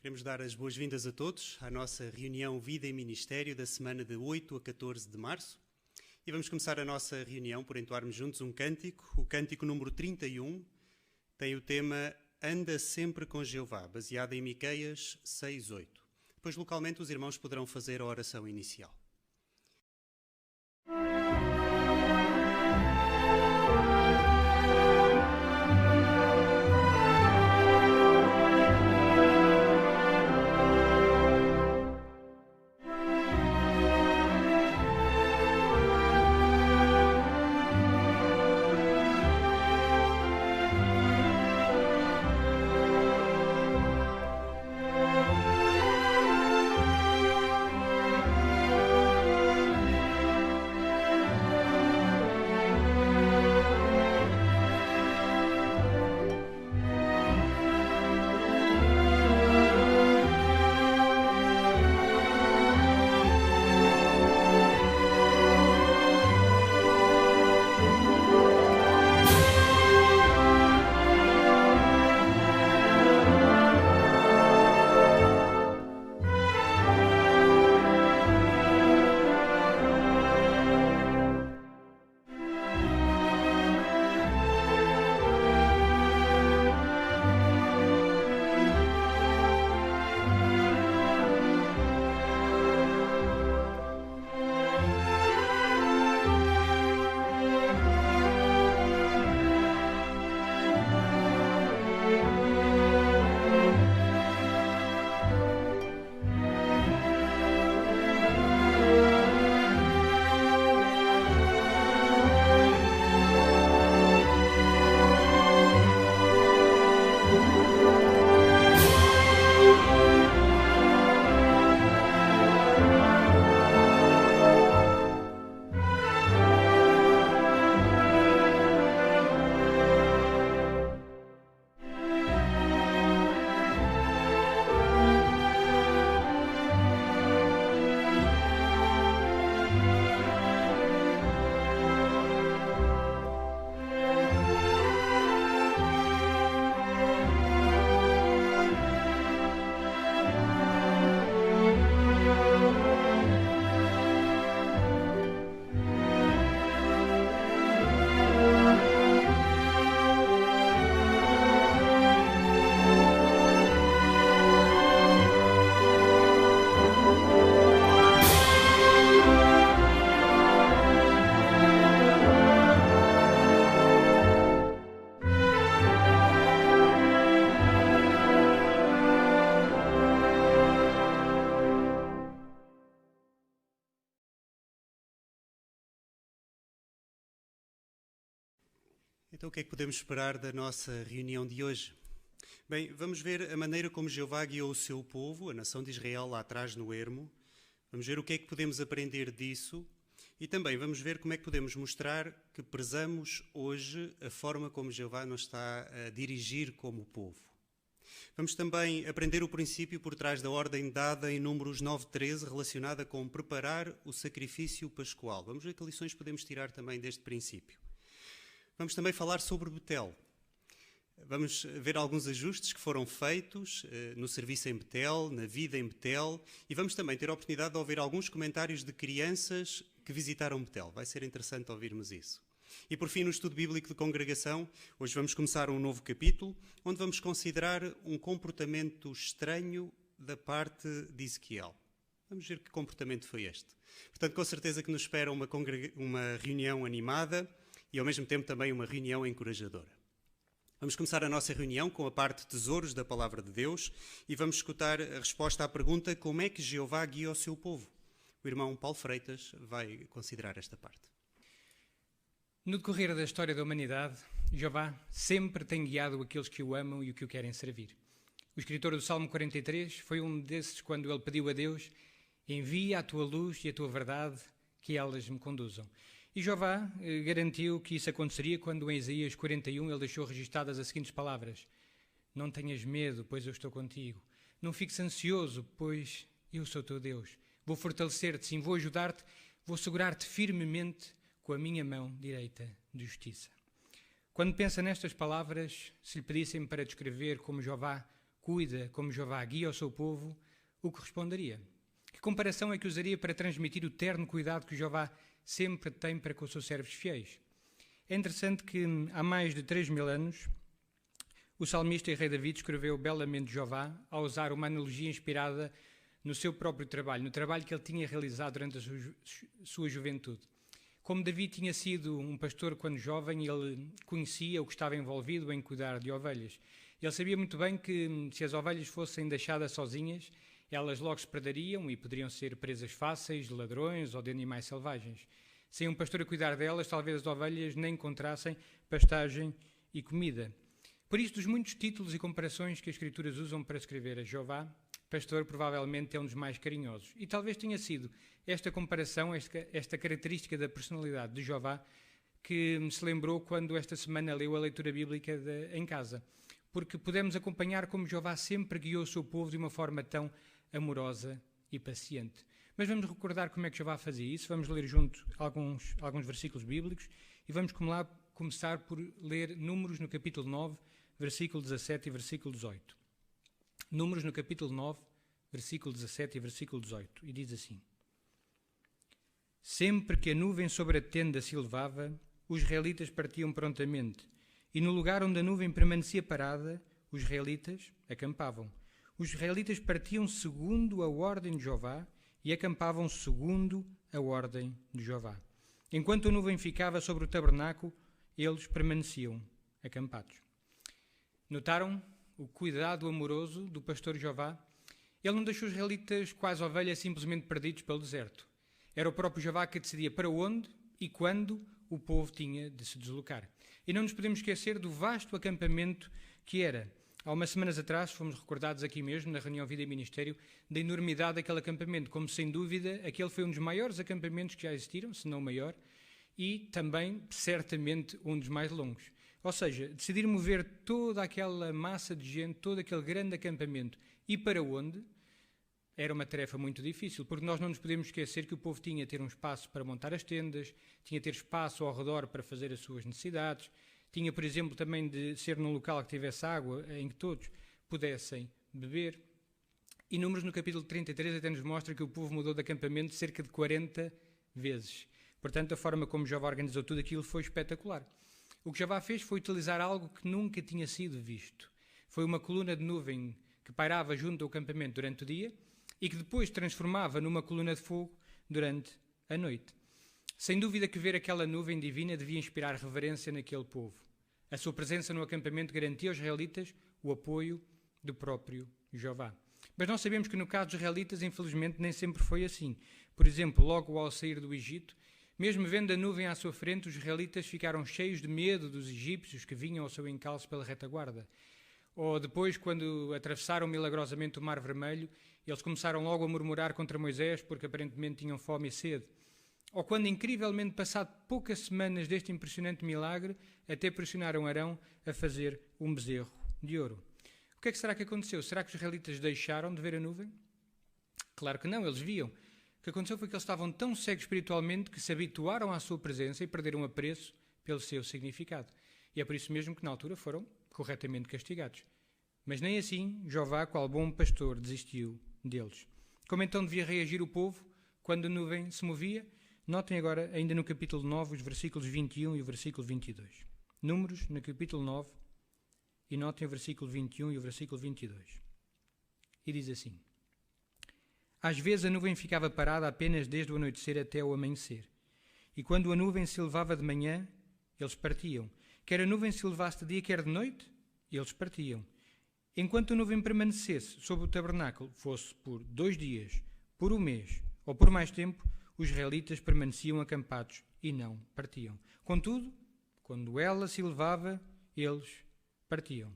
Queremos dar as boas-vindas a todos à nossa reunião Vida e Ministério da semana de 8 a 14 de março. E vamos começar a nossa reunião por entoarmos juntos um cântico. O cântico número 31 tem o tema Anda sempre com Jeová, baseado em Miqueias 6:8. Depois, localmente, os irmãos poderão fazer a oração inicial. Então, o que é que podemos esperar da nossa reunião de hoje? Bem, vamos ver a maneira como Jeová guiou o seu povo, a nação de Israel, lá atrás no ermo. Vamos ver o que é que podemos aprender disso e também vamos ver como é que podemos mostrar que prezamos hoje a forma como Jeová nos está a dirigir como povo. Vamos também aprender o princípio por trás da ordem dada em Números 9:13, relacionada com preparar o sacrifício pascual. Vamos ver que lições podemos tirar também deste princípio. Vamos também falar sobre Betel. Vamos ver alguns ajustes que foram feitos no serviço em Betel, na vida em Betel, e vamos também ter a oportunidade de ouvir alguns comentários de crianças que visitaram Betel. Vai ser interessante ouvirmos isso. E por fim, no estudo bíblico de congregação, hoje vamos começar um novo capítulo, onde vamos considerar um comportamento estranho da parte de Ezequiel. Vamos ver que comportamento foi este. Portanto, com certeza que nos espera uma reunião animada, e ao mesmo tempo também uma reunião encorajadora. Vamos começar a nossa reunião com a parte Tesouros da Palavra de Deus e vamos escutar a resposta à pergunta como é que Jeová guia o seu povo. O irmão Paulo Freitas vai considerar esta parte. No decorrer da história da humanidade, Jeová sempre tem guiado aqueles que o amam e que o querem servir. O escritor do Salmo 43 foi um desses quando ele pediu a Deus: envia a tua luz e a tua verdade, que elas me conduzam. E Jeová garantiu que isso aconteceria quando em Isaías 41 ele deixou registadas as seguintes palavras: não tenhas medo, pois eu estou contigo. Não fiques ansioso, pois eu sou teu Deus. Vou fortalecer-te, sim, vou ajudar-te, vou segurar-te firmemente com a minha mão direita de justiça. Quando pensa nestas palavras, se lhe pedissem para descrever como Jeová cuida, como Jeová guia o seu povo, o que responderia? Que comparação é que usaria para transmitir o terno cuidado que Jeová sempre tem para com os seus servos fiéis? É interessante que há mais de 3.000 anos o salmista e rei David escreveu belamente de Jeová ao usar uma analogia inspirada no seu próprio trabalho, no trabalho que ele tinha realizado durante a sua juventude. Como David tinha sido um pastor quando jovem, ele conhecia o que estava envolvido em cuidar de ovelhas. Ele sabia muito bem que se as ovelhas fossem deixadas sozinhas, elas logo se perderiam e poderiam ser presas fáceis de ladrões ou de animais selvagens. Sem um pastor a cuidar delas, talvez as ovelhas nem encontrassem pastagem e comida. Por isso, dos muitos títulos e comparações que as Escrituras usam para escrever a Jeová, pastor provavelmente é um dos mais carinhosos. E talvez tenha sido esta comparação, esta característica da personalidade de Jeová, que me se lembrou quando esta semana leu a leitura bíblica em casa. Porque pudemos acompanhar como Jeová sempre guiou o seu povo de uma forma tão amorosa e paciente. Mas vamos recordar como é que Jeová fazia isso. Vamos ler junto alguns versículos bíblicos e vamos começar por ler Números no capítulo 9, versículo 17 e versículo 18. Números no capítulo 9, versículo 17 e versículo 18. E diz assim: Sempre que a nuvem sobre a tenda se elevava, os israelitas partiam prontamente, e no lugar onde a nuvem permanecia parada, os israelitas acampavam. Os israelitas partiam segundo a ordem de Jeová e acampavam segundo a ordem de Jeová. Enquanto a nuvem ficava sobre o tabernáculo, eles permaneciam acampados. Notaram o cuidado amoroso do pastor Jeová? Ele não deixou os israelitas quase ovelhas simplesmente perdidos pelo deserto. Era o próprio Jeová que decidia para onde e quando o povo tinha de se deslocar. E não nos podemos esquecer do vasto acampamento que era. Há umas semanas atrás fomos recordados aqui mesmo, na reunião Vida e Ministério, da enormidade daquele acampamento, como sem dúvida aquele foi um dos maiores acampamentos que já existiram, se não o maior, e também, certamente, um dos mais longos. Ou seja, decidir mover toda aquela massa de gente, todo aquele grande acampamento, e para onde, era uma tarefa muito difícil, porque nós não nos podemos esquecer que o povo tinha de ter um espaço para montar as tendas, tinha de ter espaço ao redor para fazer as suas necessidades, tinha, por exemplo, também de ser num local que tivesse água, em que todos pudessem beber. E Números no capítulo 33 até nos mostra que o povo mudou de acampamento cerca de 40 vezes. Portanto, a forma como Jeová organizou tudo aquilo foi espetacular. O que Jeová fez foi utilizar algo que nunca tinha sido visto. Foi uma coluna de nuvem que pairava junto ao acampamento durante o dia e que depois transformava numa coluna de fogo durante a noite. Sem dúvida que ver aquela nuvem divina devia inspirar reverência naquele povo. A sua presença no acampamento garantia aos israelitas o apoio do próprio Jeová. Mas nós sabemos que no caso dos israelitas, infelizmente, nem sempre foi assim. Por exemplo, logo ao sair do Egito, mesmo vendo a nuvem à sua frente, os israelitas ficaram cheios de medo dos egípcios que vinham ao seu encalço pela retaguarda. Ou depois, quando atravessaram milagrosamente o Mar Vermelho, eles começaram logo a murmurar contra Moisés porque aparentemente tinham fome e sede. Ou quando, incrivelmente, passado poucas semanas deste impressionante milagre, até pressionaram Arão a fazer um bezerro de ouro. O que é que será que aconteceu? Será que os israelitas deixaram de ver a nuvem? Claro que não, eles viam. O que aconteceu foi que eles estavam tão cegos espiritualmente que se habituaram à sua presença e perderam apreço pelo seu significado. E é por isso mesmo que na altura foram corretamente castigados. Mas nem assim Jeová, qual bom pastor, desistiu deles. Como então devia reagir o povo quando a nuvem se movia? Notem agora, ainda no capítulo 9, os versículos 21 e o versículo 22. Números, no capítulo 9, e notem o versículo 21 e o versículo 22. E diz assim: Às vezes a nuvem ficava parada apenas desde o anoitecer até o amanhecer. E quando a nuvem se elevava de manhã, eles partiam. Quer a nuvem se elevasse de dia, quer de noite, eles partiam. Enquanto a nuvem permanecesse sobre o tabernáculo, fosse por 2 dias, por 1 mês ou por mais tempo, os israelitas permaneciam acampados e não partiam. Contudo, quando ela se elevava, eles partiam.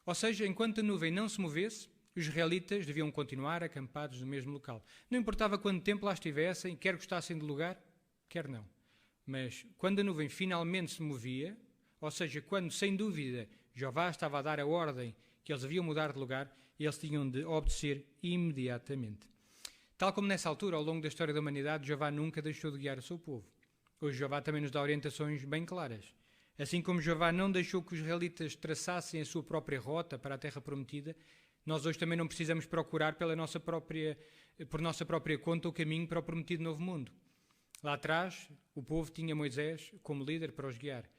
Ou seja, enquanto a nuvem não se movesse, os israelitas deviam continuar acampados no mesmo local. Não importava quanto tempo lá estivessem, quer gostassem do lugar, quer não. Mas quando a nuvem finalmente se movia, ou seja, quando sem dúvida Jeová estava a dar a ordem que eles haviam mudar de lugar, eles tinham de obedecer imediatamente. Tal como nessa altura, ao longo da história da humanidade, Jeová nunca deixou de guiar o seu povo. Hoje Jeová também nos dá orientações bem claras. Assim como Jeová não deixou que os israelitas traçassem a sua própria rota para a terra prometida, Nós hoje também não precisamos procurar por nossa própria conta o caminho para o prometido novo mundo. Lá atrás, o povo tinha Moisés como líder para os guiar.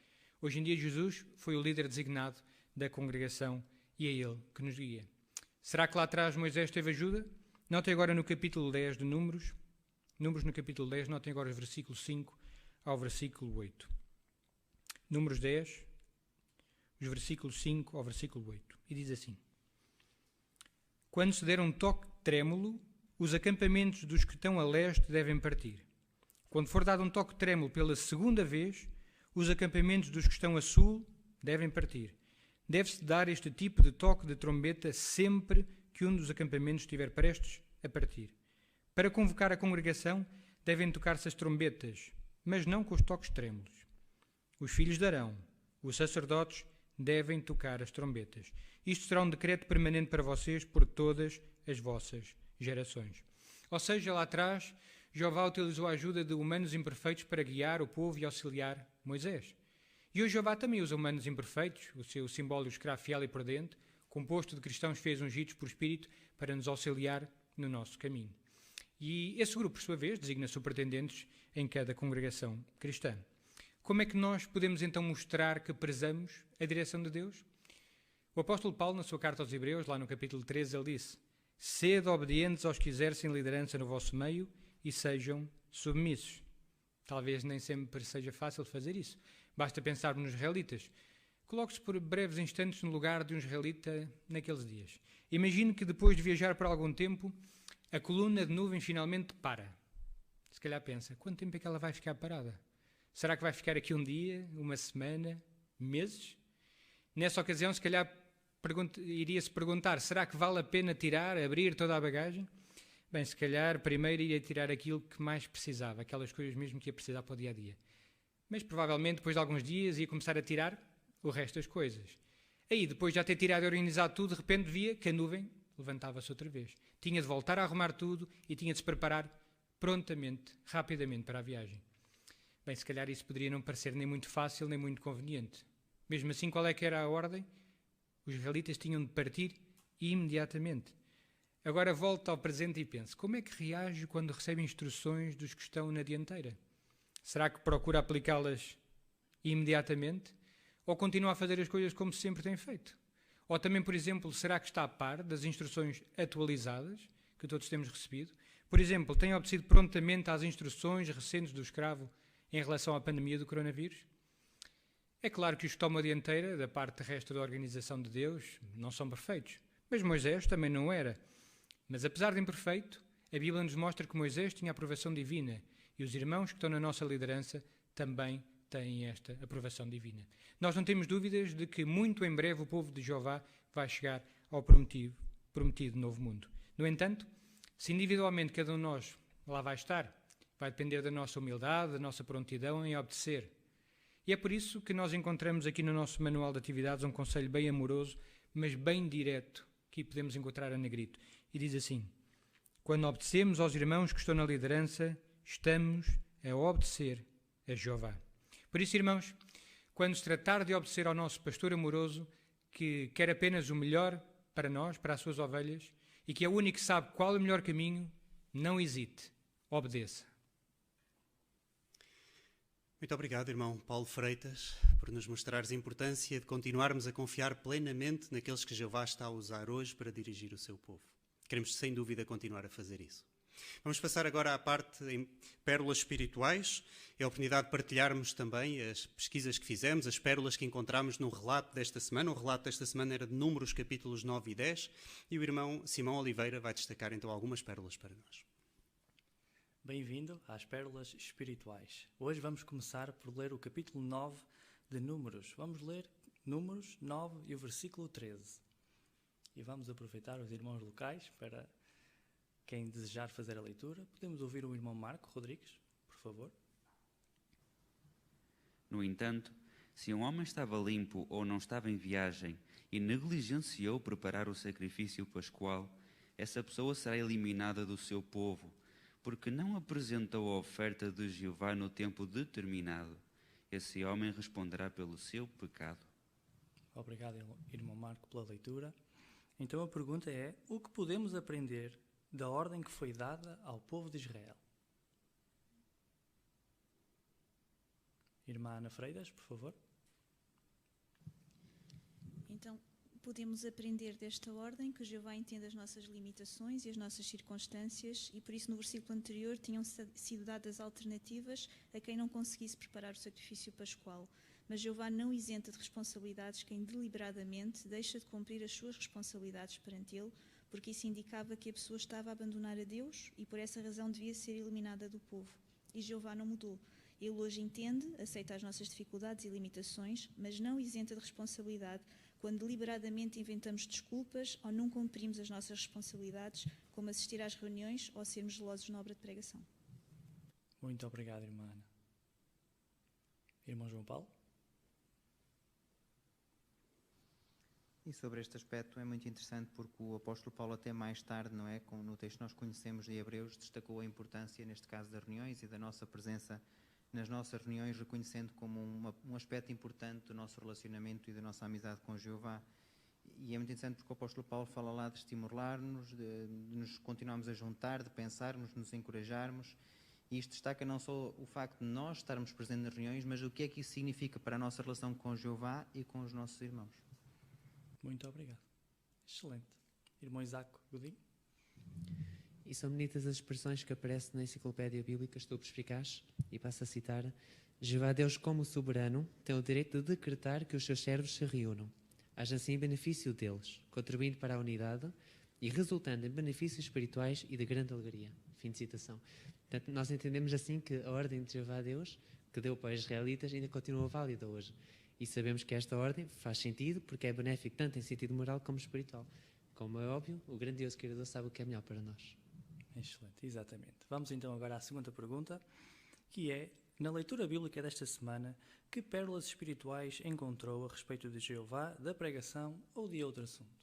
Hoje em dia, Jesus foi o líder designado da congregação e é ele que nos guia. Será que lá atrás Moisés teve ajuda? Notem agora no capítulo 10 de Números no capítulo 10, notem agora os versículos 5 ao versículo 8. Números 10, os versículos 5 ao versículo 8. E diz assim: Quando se der um toque trêmulo, os acampamentos dos que estão a leste devem partir. Quando for dado um toque trêmulo pela segunda vez, os acampamentos dos que estão a sul devem partir. Deve-se dar este tipo de toque de trombeta sempre que um dos acampamentos estiver prestes a partir. Para convocar a congregação, devem tocar-se as trombetas, mas não com os toques trêmulos. Os filhos de Arão, os sacerdotes, devem tocar as trombetas. Isto será um decreto permanente para vocês por todas as vossas gerações. Ou seja, lá atrás, Jeová utilizou a ajuda de humanos imperfeitos para guiar o povo e auxiliar Moisés. E hoje Jeová também usa humanos imperfeitos, o seu simbólico escravo fiel e prudente, composto de cristãos feios ungidos por Espírito, para nos auxiliar no nosso caminho. E esse grupo, por sua vez, designa superintendentes em cada congregação cristã. Como é que nós podemos então mostrar que prezamos a direção de Deus? O apóstolo Paulo, na sua carta aos Hebreus, lá no capítulo 13, ele disse: Sede obedientes aos que exercem liderança no vosso meio e sejam submissos. Talvez nem sempre seja fácil fazer isso. Basta pensar nos israelitas. Coloque-se por breves instantes no lugar de um israelita naqueles dias. Imagine que depois de viajar por algum tempo, a coluna de nuvem finalmente para. Se calhar pensa, quanto tempo é que ela vai ficar parada? Será que vai ficar aqui um dia, uma semana, meses? Nessa ocasião, se calhar iria-se perguntar, será que vale a pena tirar, abrir toda a bagagem? Bem, se calhar primeiro iria tirar aquilo que mais precisava, aquelas coisas mesmo que ia precisar para o dia-a-dia. Mas provavelmente depois de alguns dias ia começar a tirar o resto das coisas. Aí, depois de já ter tirado e organizado tudo, de repente via que a nuvem levantava-se outra vez. Tinha de voltar a arrumar tudo e tinha de se preparar prontamente, rapidamente para a viagem. Bem, se calhar isso poderia não parecer nem muito fácil, nem muito conveniente. Mesmo assim, qual é que era a ordem? Os israelitas tinham de partir imediatamente. Agora volto ao presente e penso, como é que reage quando recebe instruções dos que estão na dianteira? Será que procura aplicá-las imediatamente? Ou continua a fazer as coisas como sempre tem feito? Ou também, por exemplo, será que está a par das instruções atualizadas que todos temos recebido? Por exemplo, tem obedecido prontamente às instruções recentes do escravo em relação à pandemia do coronavírus? É claro que os que tomam a dianteira da parte terrestre da organização de Deus não são perfeitos, mas Moisés também não era. Mas apesar de imperfeito, a Bíblia nos mostra que Moisés tinha a aprovação divina e os irmãos que estão na nossa liderança também têm esta aprovação divina. Nós não temos dúvidas de que muito em breve o povo de Jeová vai chegar ao prometido novo mundo. No entanto, se individualmente cada um de nós lá vai estar, vai depender da nossa humildade, da nossa prontidão em obedecer. E é por isso que nós encontramos aqui no nosso manual de atividades um conselho bem amoroso, mas bem direto, que podemos encontrar a negrito. E diz assim: quando obedecemos aos irmãos que estão na liderança, estamos a obedecer a Jeová. Por isso, irmãos, quando se tratar de obedecer ao nosso pastor amoroso, que quer apenas o melhor para nós, para as suas ovelhas, e que é o único que sabe qual é o melhor caminho, não hesite, obedeça. Muito obrigado, irmão Paulo Freitas, por nos mostrares a importância de continuarmos a confiar plenamente naqueles que Jeová está a usar hoje para dirigir o seu povo. Queremos, sem dúvida, continuar a fazer isso. Vamos passar agora à parte em pérolas espirituais. É a oportunidade de partilharmos também as pesquisas que fizemos, as pérolas que encontramos no relato desta semana. O relato desta semana era de Números, capítulos 9 e 10, e o irmão Simão Oliveira vai destacar então algumas pérolas para nós. Bem-vindo às pérolas espirituais. Hoje vamos começar por ler o capítulo 9 de Números. Vamos ler Números 9 e o versículo 13. E vamos aproveitar os irmãos locais para quem desejar fazer a leitura. Podemos ouvir o irmão Marco Rodrigues, por favor. No entanto, se um homem estava limpo ou não estava em viagem e negligenciou preparar o sacrifício pascual, essa pessoa será eliminada do seu povo, porque não apresentou a oferta de Jeová no tempo determinado. Esse homem responderá pelo seu pecado. Obrigado, irmão Marco, pela leitura. Então a pergunta é: o que podemos aprender da ordem que foi dada ao povo de Israel? Irmã Ana Freitas, por favor. Então, podemos aprender desta ordem que Jeová entende as nossas limitações e as nossas circunstâncias, e por isso no versículo anterior tinham sido dadas alternativas a quem não conseguisse preparar o sacrifício pascual. Mas Jeová não isenta de responsabilidades quem deliberadamente deixa de cumprir as suas responsabilidades perante ele, porque isso indicava que a pessoa estava a abandonar a Deus e por essa razão devia ser eliminada do povo. E Jeová não mudou. Ele hoje entende, aceita as nossas dificuldades e limitações, mas não isenta de responsabilidade quando deliberadamente inventamos desculpas ou não cumprimos as nossas responsabilidades, como assistir às reuniões ou sermos zelosos na obra de pregação. Muito obrigado, irmã Ana. Irmão João Paulo? E sobre este aspecto é muito interessante porque o apóstolo Paulo até mais tarde, não é, no texto que nós conhecemos de Hebreus, destacou a importância, neste caso, das reuniões e da nossa presença nas nossas reuniões, reconhecendo como um aspecto importante do nosso relacionamento e da nossa amizade com Jeová. E é muito interessante porque o apóstolo Paulo fala lá de estimular-nos, de nos continuarmos a juntar, de pensarmos, de nos encorajarmos. E isto destaca não só o facto de nós estarmos presentes nas reuniões, mas o que é que isso significa para a nossa relação com Jeová e com os nossos irmãos. Muito obrigado. Excelente. Irmão Isaac Godinho? E são bonitas as expressões que aparecem na enciclopédia bíblica, estou perspicaz, e passo a citar: Jeová Deus, como soberano, tem o direito de decretar que os seus servos se reúnam. Haja assim benefício deles, contribuindo para a unidade e resultando em benefícios espirituais e de grande alegria. Fim de citação. Portanto, nós entendemos assim que a ordem de Jeová Deus, que deu para os israelitas, ainda continua válida hoje. E sabemos que esta ordem faz sentido porque é benéfico tanto em sentido moral como espiritual. Como é óbvio, o grandioso Criador sabe o que é melhor para nós. Excelente, exatamente. Vamos então agora à segunda pergunta, que é: na leitura bíblica desta semana, que pérolas espirituais encontrou a respeito de Jeová, da pregação ou de outro assunto?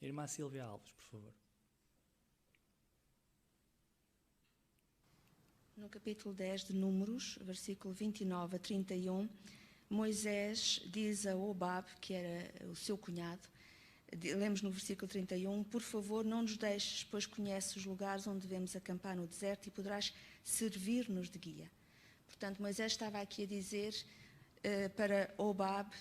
Irmã Silvia Alves, por favor. No capítulo 10 de Números, versículo 29 a 31, Moisés diz a Hobab, que era o seu cunhado, lemos no versículo 31, por favor, não nos deixes, pois conheces os lugares onde devemos acampar no deserto e poderás servir-nos de guia. Portanto, Moisés estava aqui a dizer para Hobab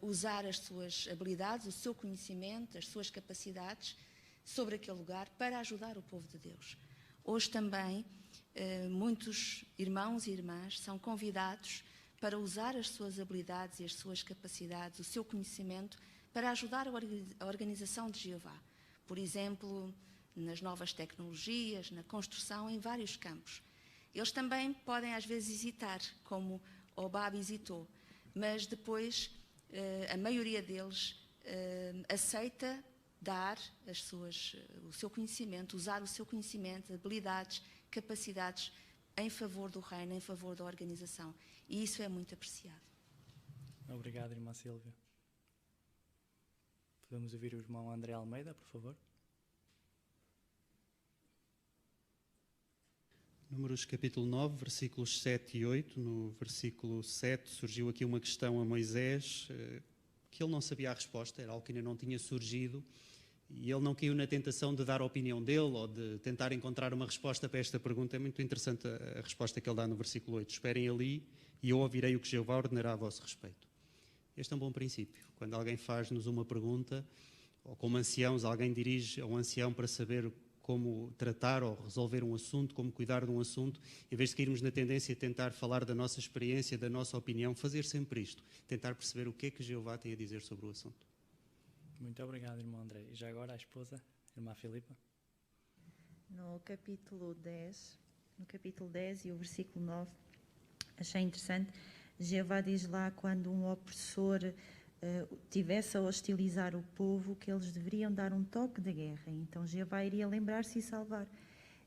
usar as suas habilidades, o seu conhecimento, as suas capacidades sobre aquele lugar para ajudar o povo de Deus. Hoje também, muitos irmãos e irmãs são convidados para usar as suas habilidades e as suas capacidades, o seu conhecimento, para ajudar a organização de Jeová. Por exemplo, nas novas tecnologias, na construção, em vários campos. Eles também podem às vezes hesitar, como Hobab hesitou, mas depois a maioria deles aceita dar o seu conhecimento, usar o seu conhecimento, habilidades, capacidades em favor do reino, em favor da organização. E isso é muito apreciado. Obrigado, irmã Silvia. Podemos ouvir o irmão André Almeida, por favor? Números capítulo 9, versículos 7 e 8. No versículo 7 surgiu aqui uma questão a Moisés que ele não sabia a resposta, era algo que ainda não tinha surgido, e ele não caiu na tentação de dar a opinião dele ou de tentar encontrar uma resposta para esta pergunta. É muito interessante a resposta que ele dá no versículo 8. Esperem ali e eu ouvirei o que Jeová ordenará a vosso respeito. Este é um bom princípio. Quando alguém faz-nos uma pergunta, ou como anciãos, alguém dirige a um ancião para saber como tratar ou resolver um assunto, como cuidar de um assunto, em vez de cairmos na tendência de tentar falar da nossa experiência, da nossa opinião, fazer sempre isto, tentar perceber o que é que Jeová tem a dizer sobre o assunto. Muito obrigado, irmão André. E já agora a esposa, irmã Filipa. No capítulo 10 e o versículo 9, achei interessante. Jeová diz lá, quando um opressor tivesse a hostilizar o povo, que eles deveriam dar um toque de guerra. Então Jeová iria lembrar-se e salvar.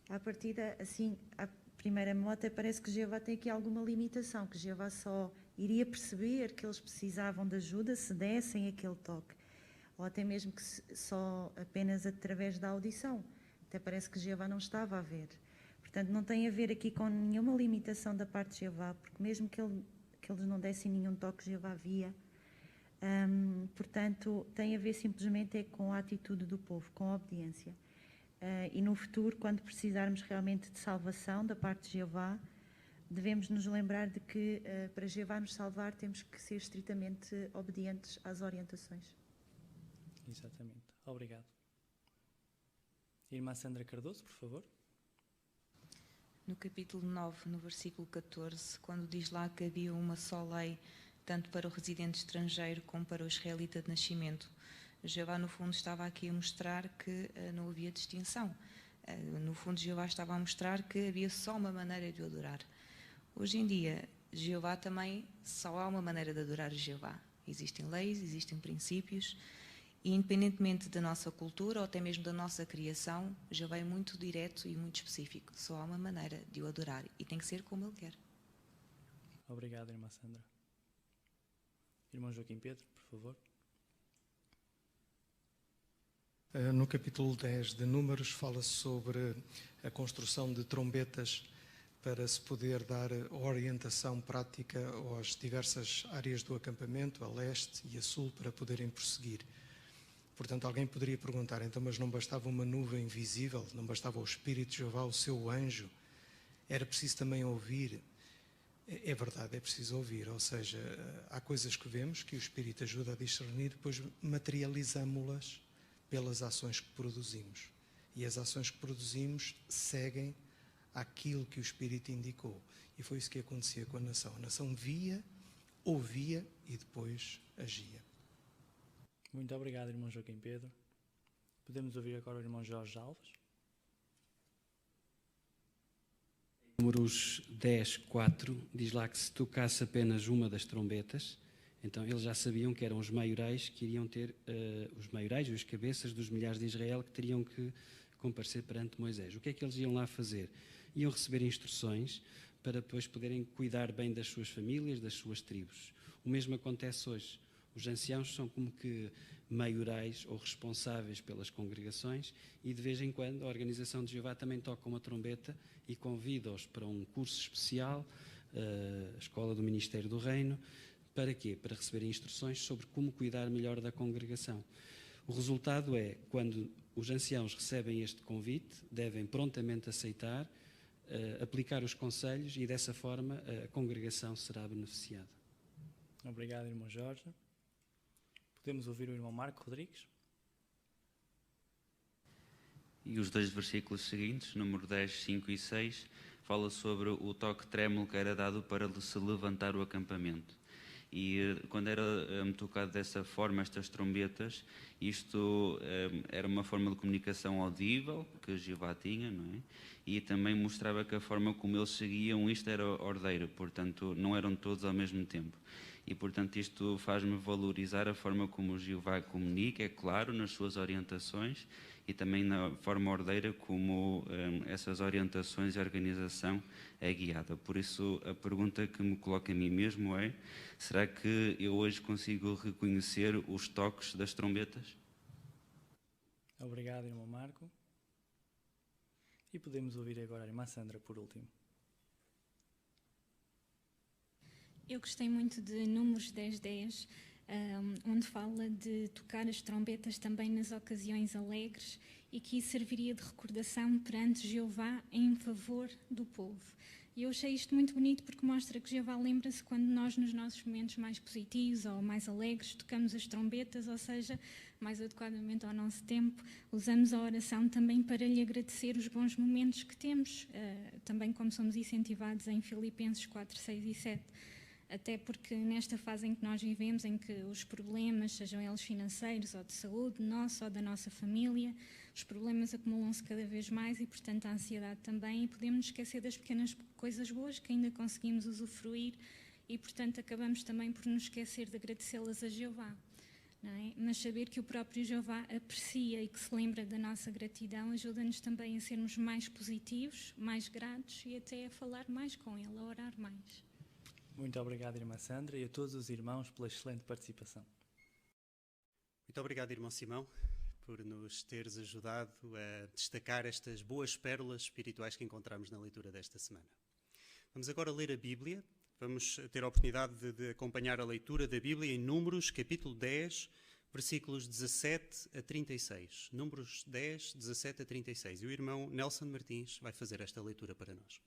À partida, assim, à primeira nota, parece que Jeová tem aqui alguma limitação, que Jeová só iria perceber que eles precisavam de ajuda se dessem aquele toque. Ou até mesmo que só apenas através da audição. Até parece que Jeová não estava a ver. Portanto, não tem a ver aqui com nenhuma limitação da parte de Jeová, porque mesmo que eles não dessem nenhum toque, Jeová via. Portanto, tem a ver simplesmente com a atitude do povo, com a obediência. E no futuro, quando precisarmos realmente de salvação da parte de Jeová, devemos nos lembrar de que para Jeová nos salvar temos que ser estritamente obedientes às orientações. Exatamente. Obrigado. Irmã Sandra Cardoso, por favor. No capítulo 9, no versículo 14, quando diz lá que havia uma só lei, tanto para o residente estrangeiro como para o israelita de nascimento, Jeová, no fundo, estava aqui a mostrar que não havia distinção. No fundo, Jeová estava a mostrar que havia só uma maneira de o adorar. Hoje em dia, Jeová também só há uma maneira de adorar Jeová. Existem leis, existem princípios, e independentemente da nossa cultura ou até mesmo da nossa criação, Jeová é muito direto e muito específico. Só há uma maneira de o adorar e tem que ser como Ele quer. Obrigado, irmã Sandra. Irmão Joaquim Pedro, por favor. No capítulo 10 de Números fala-se sobre a construção de trombetas para se poder dar orientação prática às diversas áreas do acampamento, a leste e a sul, para poderem prosseguir. Portanto, alguém poderia perguntar, então, mas não bastava uma nuvem visível, não bastava o Espírito de Jeová, o seu anjo, era preciso também ouvir? É verdade, é preciso ouvir, ou seja, há coisas que vemos que o Espírito ajuda a discernir, depois materializamo-las pelas ações que produzimos. E as ações que produzimos seguem aquilo que o Espírito indicou. E foi isso que acontecia com a nação. A nação via, ouvia e depois agia. Muito obrigado, irmão Joaquim Pedro. Podemos ouvir agora o irmão Jorge Alves. Números 10, 4, diz lá que se tocasse apenas uma das trombetas, então eles já sabiam que eram os maiorais que iriam ter, os maiorais e os cabeças dos milhares de Israel que teriam que comparecer perante Moisés. O que é que eles iam lá fazer? Iam receber instruções para depois poderem cuidar bem das suas famílias, das suas tribos. O mesmo acontece hoje. Os anciãos são como que maiorais ou responsáveis pelas congregações e de vez em quando a Organização de Jeová também toca uma trombeta e convida-os para um curso especial, a Escola do Ministério do Reino. Para quê? Para receberem instruções sobre como cuidar melhor da congregação. O resultado é, quando os anciãos recebem este convite, devem prontamente aceitar, aplicar os conselhos e dessa forma a congregação será beneficiada. Obrigado, irmão Jorge. Podemos ouvir o irmão Marco Rodrigues. E os dois versículos seguintes, número 10, 5 e 6, fala sobre o toque trêmulo que era dado para se levantar o acampamento. E quando era tocado dessa forma, estas trombetas, isto era uma forma de comunicação audível que Jeová tinha, não é? E também mostrava que a forma como eles seguiam isto era ordeiro, portanto não eram todos ao mesmo tempo. E portanto isto faz-me valorizar a forma como Jeová comunica, é claro, nas suas orientações e também na forma ordeira como essas orientações e a organização é guiada. Por isso a pergunta que me coloco a mim mesmo é: será que eu hoje consigo reconhecer os toques das trombetas? Obrigado, irmão Marco. E podemos ouvir agora a irmã Sandra por último. Eu gostei muito de Números 10:10, onde fala de tocar as trombetas também nas ocasiões alegres e que isso serviria de recordação perante Jeová em favor do povo. E eu achei isto muito bonito porque mostra que Jeová lembra-se quando nós, nos nossos momentos mais positivos ou mais alegres, tocamos as trombetas, ou seja, mais adequadamente ao nosso tempo, usamos a oração também para lhe agradecer os bons momentos que temos, também como somos incentivados em Filipenses 4, 6 e 7. Até porque nesta fase em que nós vivemos, em que os problemas, sejam eles financeiros ou de saúde, nosso ou da nossa família, os problemas acumulam-se cada vez mais e, portanto, a ansiedade também, e podemos nos esquecer das pequenas coisas boas que ainda conseguimos usufruir e, portanto, acabamos também por nos esquecer de agradecê-las a Jeová. Não é? Mas saber que o próprio Jeová aprecia e que se lembra da nossa gratidão ajuda-nos também a sermos mais positivos, mais gratos e até a falar mais com Ele, a orar mais. Muito obrigado, irmã Sandra, e a todos os irmãos pela excelente participação. Muito obrigado, irmão Simão, por nos teres ajudado a destacar estas boas pérolas espirituais que encontramos na leitura desta semana. Vamos agora ler a Bíblia. Vamos ter a oportunidade de acompanhar a leitura da Bíblia em Números, capítulo 10, versículos 17 a 36. Números 10, 17 a 36. E o irmão Nelson Martins vai fazer esta leitura para nós.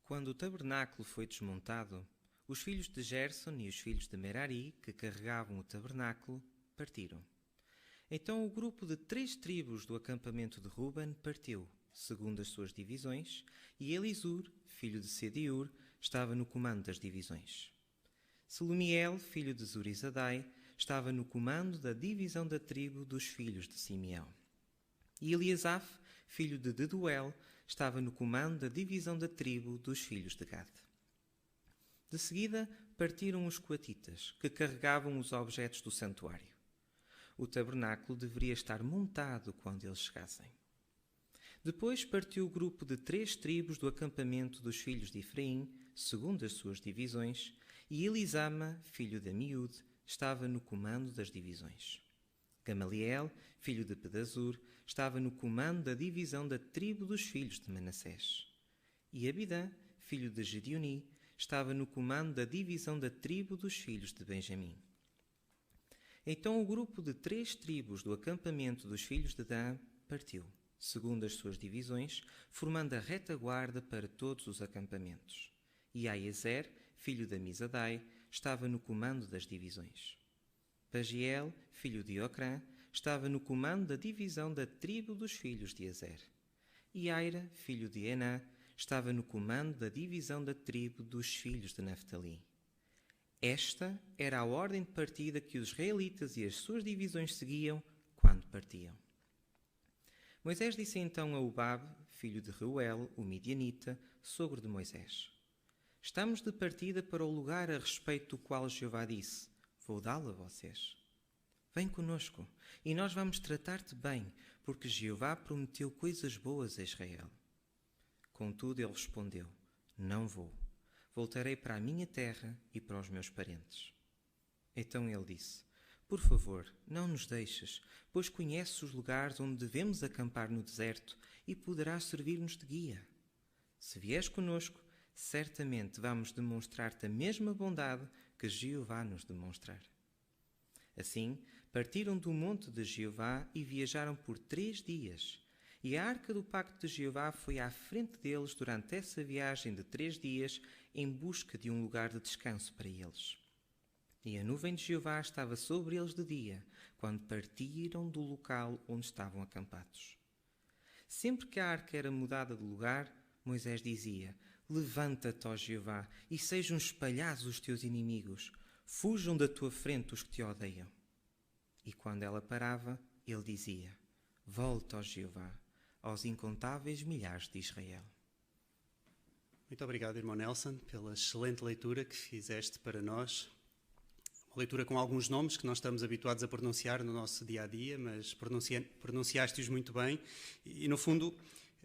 Quando o tabernáculo foi desmontado, os filhos de Gerson e os filhos de Merari, que carregavam o tabernáculo, partiram. Então o grupo de 3 tribos do acampamento de Ruben partiu, segundo as suas divisões, e Elisur, filho de Sediur, estava no comando das divisões. Selumiel, filho de Zurizadai, estava no comando da divisão da tribo dos filhos de Simeão. E Eliasaf, filho de Deduel, estava no comando da divisão da tribo dos filhos de Gad. De seguida partiram os coatitas, que carregavam os objetos do santuário. O tabernáculo deveria estar montado quando eles chegassem. Depois partiu o grupo de 3 tribos do acampamento dos filhos de Efraim, segundo as suas divisões, e Elisama, filho de Amiúde, estava no comando das divisões. Gamaliel, filho de Pedazur, estava no comando da divisão da tribo dos filhos de Manassés. E Abidã, filho de Gedeoni, estava no comando da divisão da tribo dos filhos de Benjamim. Então o grupo de 3 tribos do acampamento dos filhos de Dan partiu, segundo as suas divisões, formando a retaguarda para todos os acampamentos. E Aiezer, filho de Amizadai, estava no comando das divisões. Pagiel, filho de Ocrã, estava no comando da divisão da tribo dos filhos de Azer. E Aira, filho de Enã, estava no comando da divisão da tribo dos filhos de Naftali. Esta era a ordem de partida que os israelitas e as suas divisões seguiam quando partiam. Moisés disse então a Ubab, filho de Reuel, o midianita, sogro de Moisés: Estamos de partida para o lugar a respeito do qual Jeová disse: Vou dá-lo a vocês. Vem conosco, e nós vamos tratar-te bem, porque Jeová prometeu coisas boas a Israel. Contudo, ele respondeu: Não vou. Voltarei para a minha terra e para os meus parentes. Então ele disse: Por favor, não nos deixes, pois conheces os lugares onde devemos acampar no deserto e poderás servir-nos de guia. Se vieres conosco, certamente vamos demonstrar-te a mesma bondade que Jeová nos demonstrar. Assim, partiram do monte de Jeová e viajaram por 3 dias. E a arca do pacto de Jeová foi à frente deles durante essa viagem de 3 dias em busca de um lugar de descanso para eles. E a nuvem de Jeová estava sobre eles de dia, quando partiram do local onde estavam acampados. Sempre que a arca era mudada de lugar, Moisés dizia: Levanta-te, ó Jeová, e sejam espalhados os teus inimigos. Fujam da tua frente os que te odeiam. E quando ela parava, ele dizia: Volta, ó Jeová, aos incontáveis milhares de Israel. Muito obrigado, irmão Nelson, pela excelente leitura que fizeste para nós. Uma leitura com alguns nomes que nós estamos habituados a pronunciar no nosso dia-a-dia, mas pronunciaste-os muito bem e, no fundo,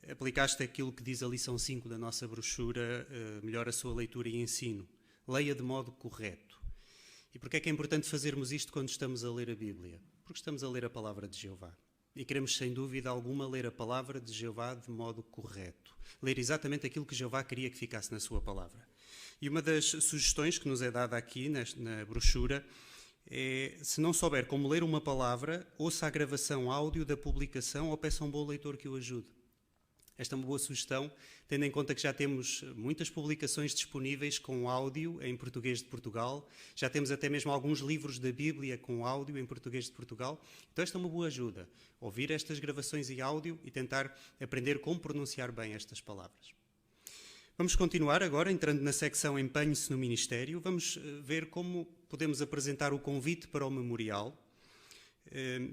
aplicaste aquilo que diz a lição 5 da nossa brochura, Melhor a sua leitura e ensino. Leia de modo correto. E porquê é que é importante fazermos isto quando estamos a ler a Bíblia? Porque estamos a ler a palavra de Jeová. E queremos, sem dúvida alguma, ler a palavra de Jeová de modo correto. Ler exatamente aquilo que Jeová queria que ficasse na sua palavra. E uma das sugestões que nos é dada aqui na brochura é, se não souber como ler uma palavra, ouça a gravação áudio da publicação ou peça a um bom leitor que o ajude. Esta é uma boa sugestão, tendo em conta que já temos muitas publicações disponíveis com áudio em português de Portugal, já temos até mesmo alguns livros da Bíblia com áudio em português de Portugal. Então esta é uma boa ajuda, ouvir estas gravações em áudio e tentar aprender como pronunciar bem estas palavras. Vamos continuar agora, entrando na secção Empenhe-se no Ministério. Vamos ver como podemos apresentar o convite para o memorial.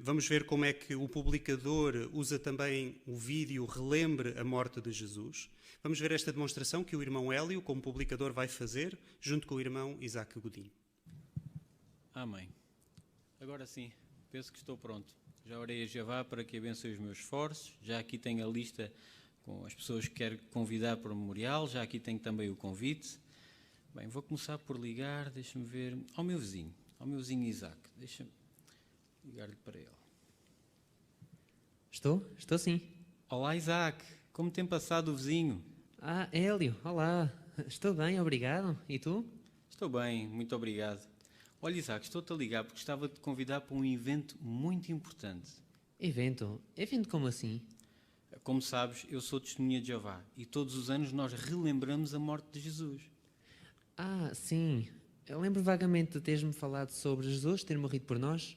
Vamos ver como é que o publicador usa também o vídeo Relembre a Morte de Jesus. Vamos ver esta demonstração que o irmão Hélio, como publicador, vai fazer, junto com o irmão Isaac Godinho. Amém. Agora sim, penso que estou pronto. Já orei a Jeová para que abençoe os meus esforços. Já aqui tenho a lista com as pessoas que quero convidar para o memorial. Já aqui tenho também o convite. Bem, vou começar por ligar, deixa-me ver, ao meu vizinho Isaac. Deixa-me ligar-lhe para ele. Estou sim. Olá, Isaac. Como tem passado o vizinho? Ah, Hélio, olá. Estou bem, obrigado. E tu? Estou bem, muito obrigado. Olha, Isaac, estou-te a ligar porque gostava de te convidar para um evento muito importante. Evento? Evento como assim? Como sabes, eu sou testemunha de Jeová e todos os anos nós relembramos a morte de Jesus. Ah, sim. Eu lembro vagamente de teres-me falado sobre Jesus ter morrido por nós,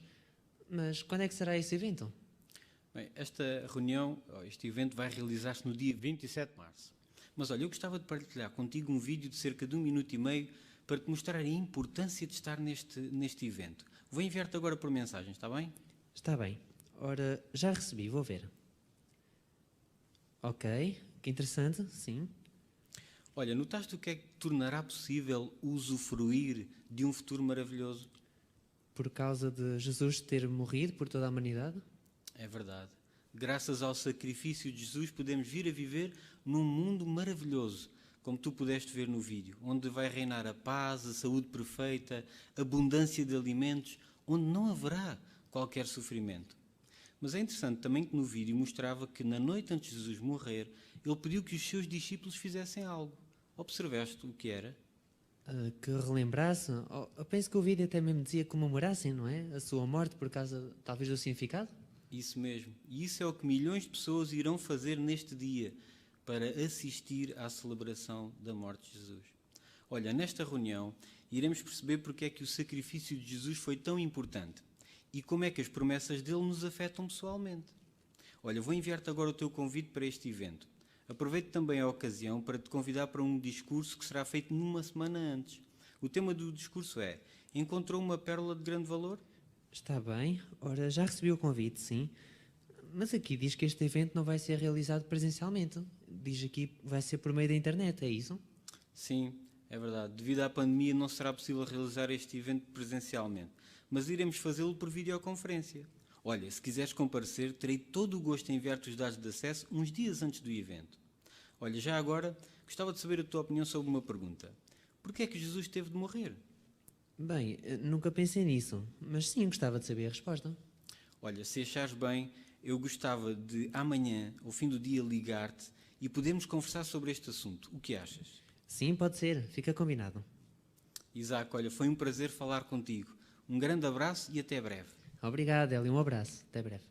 mas quando é que será esse evento? Bem, este evento vai realizar-se no dia 27 de março. Mas olha, eu gostava de partilhar contigo um vídeo de cerca de 1 minuto e meio para te mostrar a importância de estar neste evento. Vou enviar-te agora por mensagem, está bem? Está bem. Ora, já recebi, vou ver. Ok, que interessante, sim. Olha, notaste o que é que tornará possível usufruir de um futuro maravilhoso? Por causa de Jesus ter morrido por toda a humanidade? É verdade. Graças ao sacrifício de Jesus podemos vir a viver num mundo maravilhoso, como tu pudeste ver no vídeo, onde vai reinar a paz, a saúde perfeita, abundância de alimentos, onde não haverá qualquer sofrimento. Mas é interessante também que no vídeo mostrava que na noite antes de Jesus morrer, ele pediu que os seus discípulos fizessem algo. Observaste o que era? Que relembrasse? Eu penso que o vídeo até mesmo dizia que comemorassem, não é? A sua morte por causa, talvez, do significado? Isso mesmo. E isso é o que milhões de pessoas irão fazer neste dia para assistir à celebração da morte de Jesus. Olha, nesta reunião iremos perceber porque é que o sacrifício de Jesus foi tão importante e como é que as promessas dele nos afetam pessoalmente. Olha, vou enviar-te agora o teu convite para este evento. Aproveito também a ocasião para te convidar para um discurso que será feito numa semana antes. O tema do discurso é: encontrou uma pérola de grande valor? Está bem. Ora, já recebi o convite, sim. Mas aqui diz que este evento não vai ser realizado presencialmente. Diz aqui que vai ser por meio da internet, é isso? Sim, é verdade. Devido à pandemia não será possível realizar este evento presencialmente, mas iremos fazê-lo por videoconferência. Olha, se quiseres comparecer, terei todo o gosto em enviar-te os dados de acesso uns dias antes do evento. Olha, já agora, gostava de saber a tua opinião sobre uma pergunta. Porquê é que Jesus teve de morrer? Bem, nunca pensei nisso, mas sim, gostava de saber a resposta. Olha, se achares bem, eu gostava de amanhã, ao fim do dia, ligar-te e podermos conversar sobre este assunto. O que achas? Sim, pode ser. Fica combinado. Isaac, olha, foi um prazer falar contigo. Um grande abraço e até breve. Obrigado, Hélio. Um abraço. Até breve.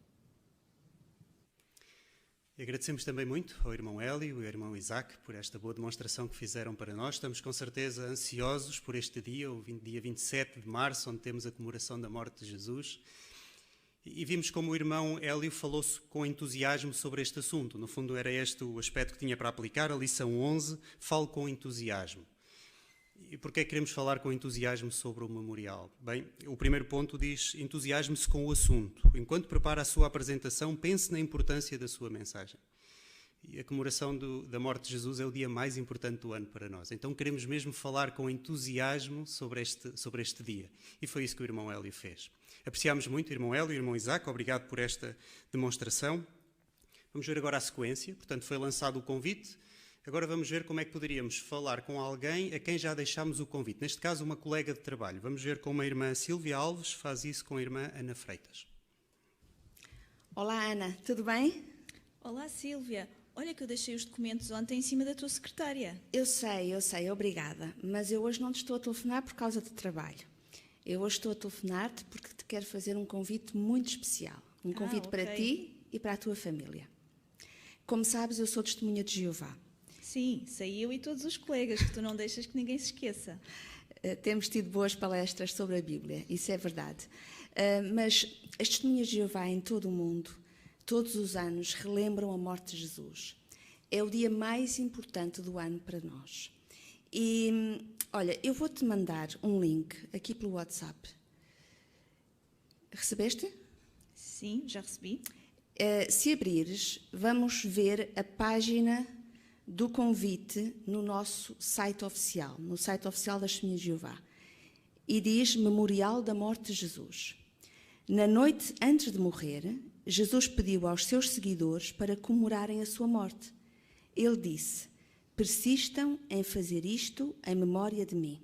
E agradecemos também muito ao irmão Hélio e ao irmão Isaac por esta boa demonstração que fizeram para nós. Estamos com certeza ansiosos por este dia, o dia 27 de março, onde temos a comemoração da morte de Jesus. E vimos como o irmão Hélio falou-se com entusiasmo sobre este assunto. No fundo, era este o aspecto que tinha para aplicar, a lição 11, fale com entusiasmo. E porquê é que queremos falar com entusiasmo sobre o memorial? Bem, o primeiro ponto diz: entusiasme-se com o assunto. Enquanto prepara a sua apresentação, pense na importância da sua mensagem. E a comemoração da morte de Jesus é o dia mais importante do ano para nós. Então queremos mesmo falar com entusiasmo sobre este dia. E foi isso que o irmão Hélio fez. Apreciámos muito o irmão Hélio e o irmão Isaac. Obrigado por esta demonstração. Vamos ver agora a sequência. Portanto, foi lançado o convite. Agora vamos ver como é que poderíamos falar com alguém a quem já deixámos o convite. Neste caso, uma colega de trabalho. Vamos ver como a irmã Silvia Alves faz isso com a irmã Ana Freitas. Olá, Ana. Tudo bem? Olá, Silvia. Olha que eu deixei os documentos ontem em cima da tua secretária. Eu sei, obrigada. Mas eu hoje não te estou a telefonar por causa de trabalho. Eu hoje estou a telefonar-te porque te quero fazer um convite muito especial. Um convite para ti e para a tua família. Como sabes, eu sou testemunha de Jeová. Sim, sei eu e todos os colegas, que tu não deixas que ninguém se esqueça. Temos tido boas palestras sobre a Bíblia, isso é verdade. Mas as testemunhas de Jeová em todo o mundo, todos os anos, relembram a morte de Jesus. É o dia mais importante do ano para nós. E, olha, eu vou-te mandar um link aqui pelo WhatsApp. Recebeste? Sim, já recebi. Se abrires, vamos ver a página do convite no nosso site oficial, no site oficial das Testemunhas de Jeová. E diz Memorial da Morte de Jesus. Na noite antes de morrer, Jesus pediu aos seus seguidores para comemorarem a sua morte. Ele disse: persistam em fazer isto em memória de mim.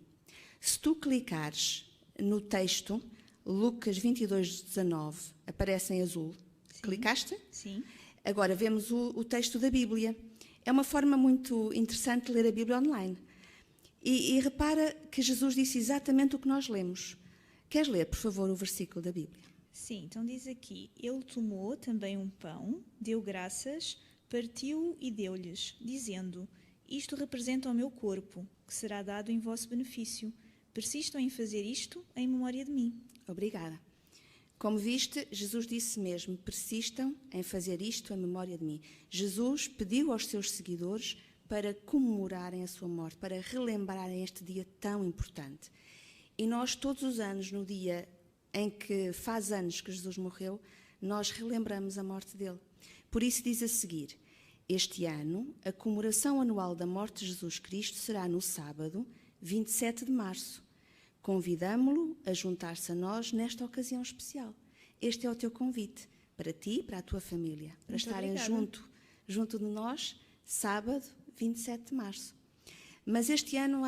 Se tu clicares no texto, Lucas 22:19, aparece em azul. Sim. Clicaste? Sim. Agora vemos o texto da Bíblia. É uma forma muito interessante de ler a Bíblia online. E repara que Jesus disse exatamente o que nós lemos. Queres ler, por favor, o versículo da Bíblia? Sim, então diz aqui: Ele tomou também um pão, deu graças, partiu-o e deu-lhes, dizendo: Isto representa o meu corpo, que será dado em vosso benefício. Persistam em fazer isto em memória de mim. Obrigada. Como viste, Jesus disse mesmo: persistam em fazer isto em memória de mim. Jesus pediu aos seus seguidores para comemorarem a sua morte, para relembrarem este dia tão importante. E nós, todos os anos, no dia em que faz anos que Jesus morreu, nós relembramos a morte dele. Por isso diz a seguir: este ano, a comemoração anual da morte de Jesus Cristo será no sábado, 27 de março. Convidamo-lo a juntar-se a nós nesta ocasião especial. Este é o teu convite, para ti e para a tua família, para Muito estarem obrigada. junto de nós, sábado, 27 de março. Mas este ano,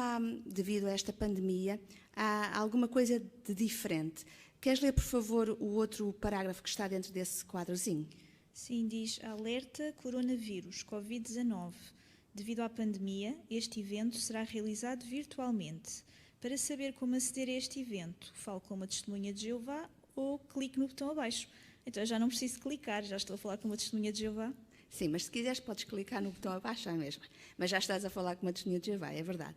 devido a esta pandemia, há alguma coisa de diferente. Queres ler, por favor, o outro parágrafo que está dentro desse quadrozinho? Sim, diz: alerta coronavírus, Covid-19. Devido à pandemia, este evento será realizado virtualmente. Para saber como aceder a este evento, fale com uma testemunha de Jeová ou clique no botão abaixo. Então já não preciso clicar, já estou a falar com uma testemunha de Jeová. Sim, mas se quiseres podes clicar no botão abaixo à mesma. Mas já estás a falar com uma testemunha de Jeová, é verdade.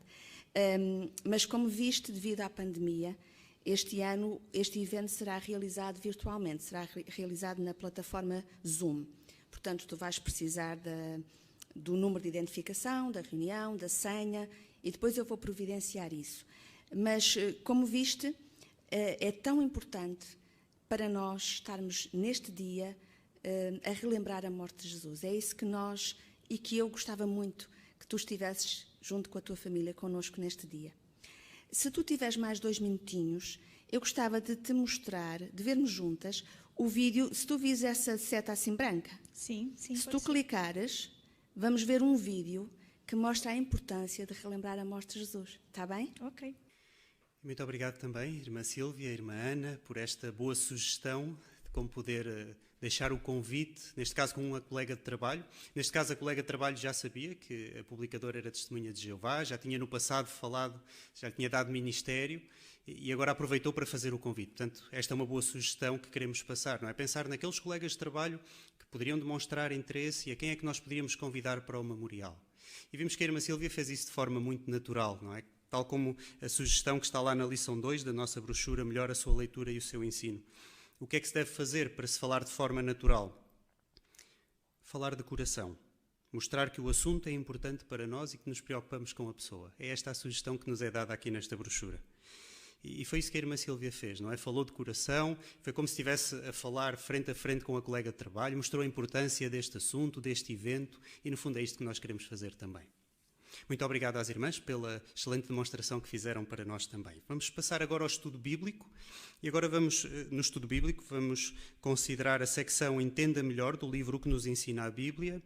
Mas como viste, devido à pandemia, este ano este evento será realizado virtualmente, será realizado na plataforma Zoom. Portanto, tu vais precisar do número de identificação, da reunião, da senha, e depois eu vou providenciar isso. Mas, como viste, é tão importante para nós estarmos neste dia a relembrar a morte de Jesus. É isso que nós, e que eu gostava muito que tu estivesses junto com a tua família, connosco neste dia. Se tu tiveres mais 2 minutinhos, eu gostava de te mostrar, de vermos juntas, o vídeo. Se tu vis essa seta assim branca, sim, se tu clicares, vamos ver um vídeo que mostra a importância de relembrar a morte de Jesus. Está bem? Ok. Muito obrigado também, irmã Sílvia, irmã Ana, por esta boa sugestão de como poder deixar o convite, neste caso com uma colega de trabalho. Neste caso, a colega de trabalho já sabia que a publicadora era testemunha de Jeová, já tinha no passado falado, já tinha dado ministério e agora aproveitou para fazer o convite. Portanto, esta é uma boa sugestão que queremos passar, não é? Pensar naqueles colegas de trabalho que poderiam demonstrar interesse e a quem é que nós poderíamos convidar para o memorial. E vimos que a irmã Sílvia fez isso de forma muito natural, não é? Tal como a sugestão que está lá na lição 2 da nossa brochura, Melhor a sua leitura e o seu ensino. O que é que se deve fazer para se falar de forma natural? Falar de coração. Mostrar que o assunto é importante para nós e que nos preocupamos com a pessoa. É esta a sugestão que nos é dada aqui nesta brochura. E foi isso que a irmã Sílvia fez, não é? Falou de coração, foi como se estivesse a falar frente a frente com a colega de trabalho, mostrou a importância deste assunto, deste evento, e no fundo é isto que nós queremos fazer também. Muito obrigado às irmãs pela excelente demonstração que fizeram para nós também. Vamos passar agora ao estudo bíblico. E agora no estudo bíblico, vamos considerar a secção Entenda Melhor do livro O que nos ensina a Bíblia,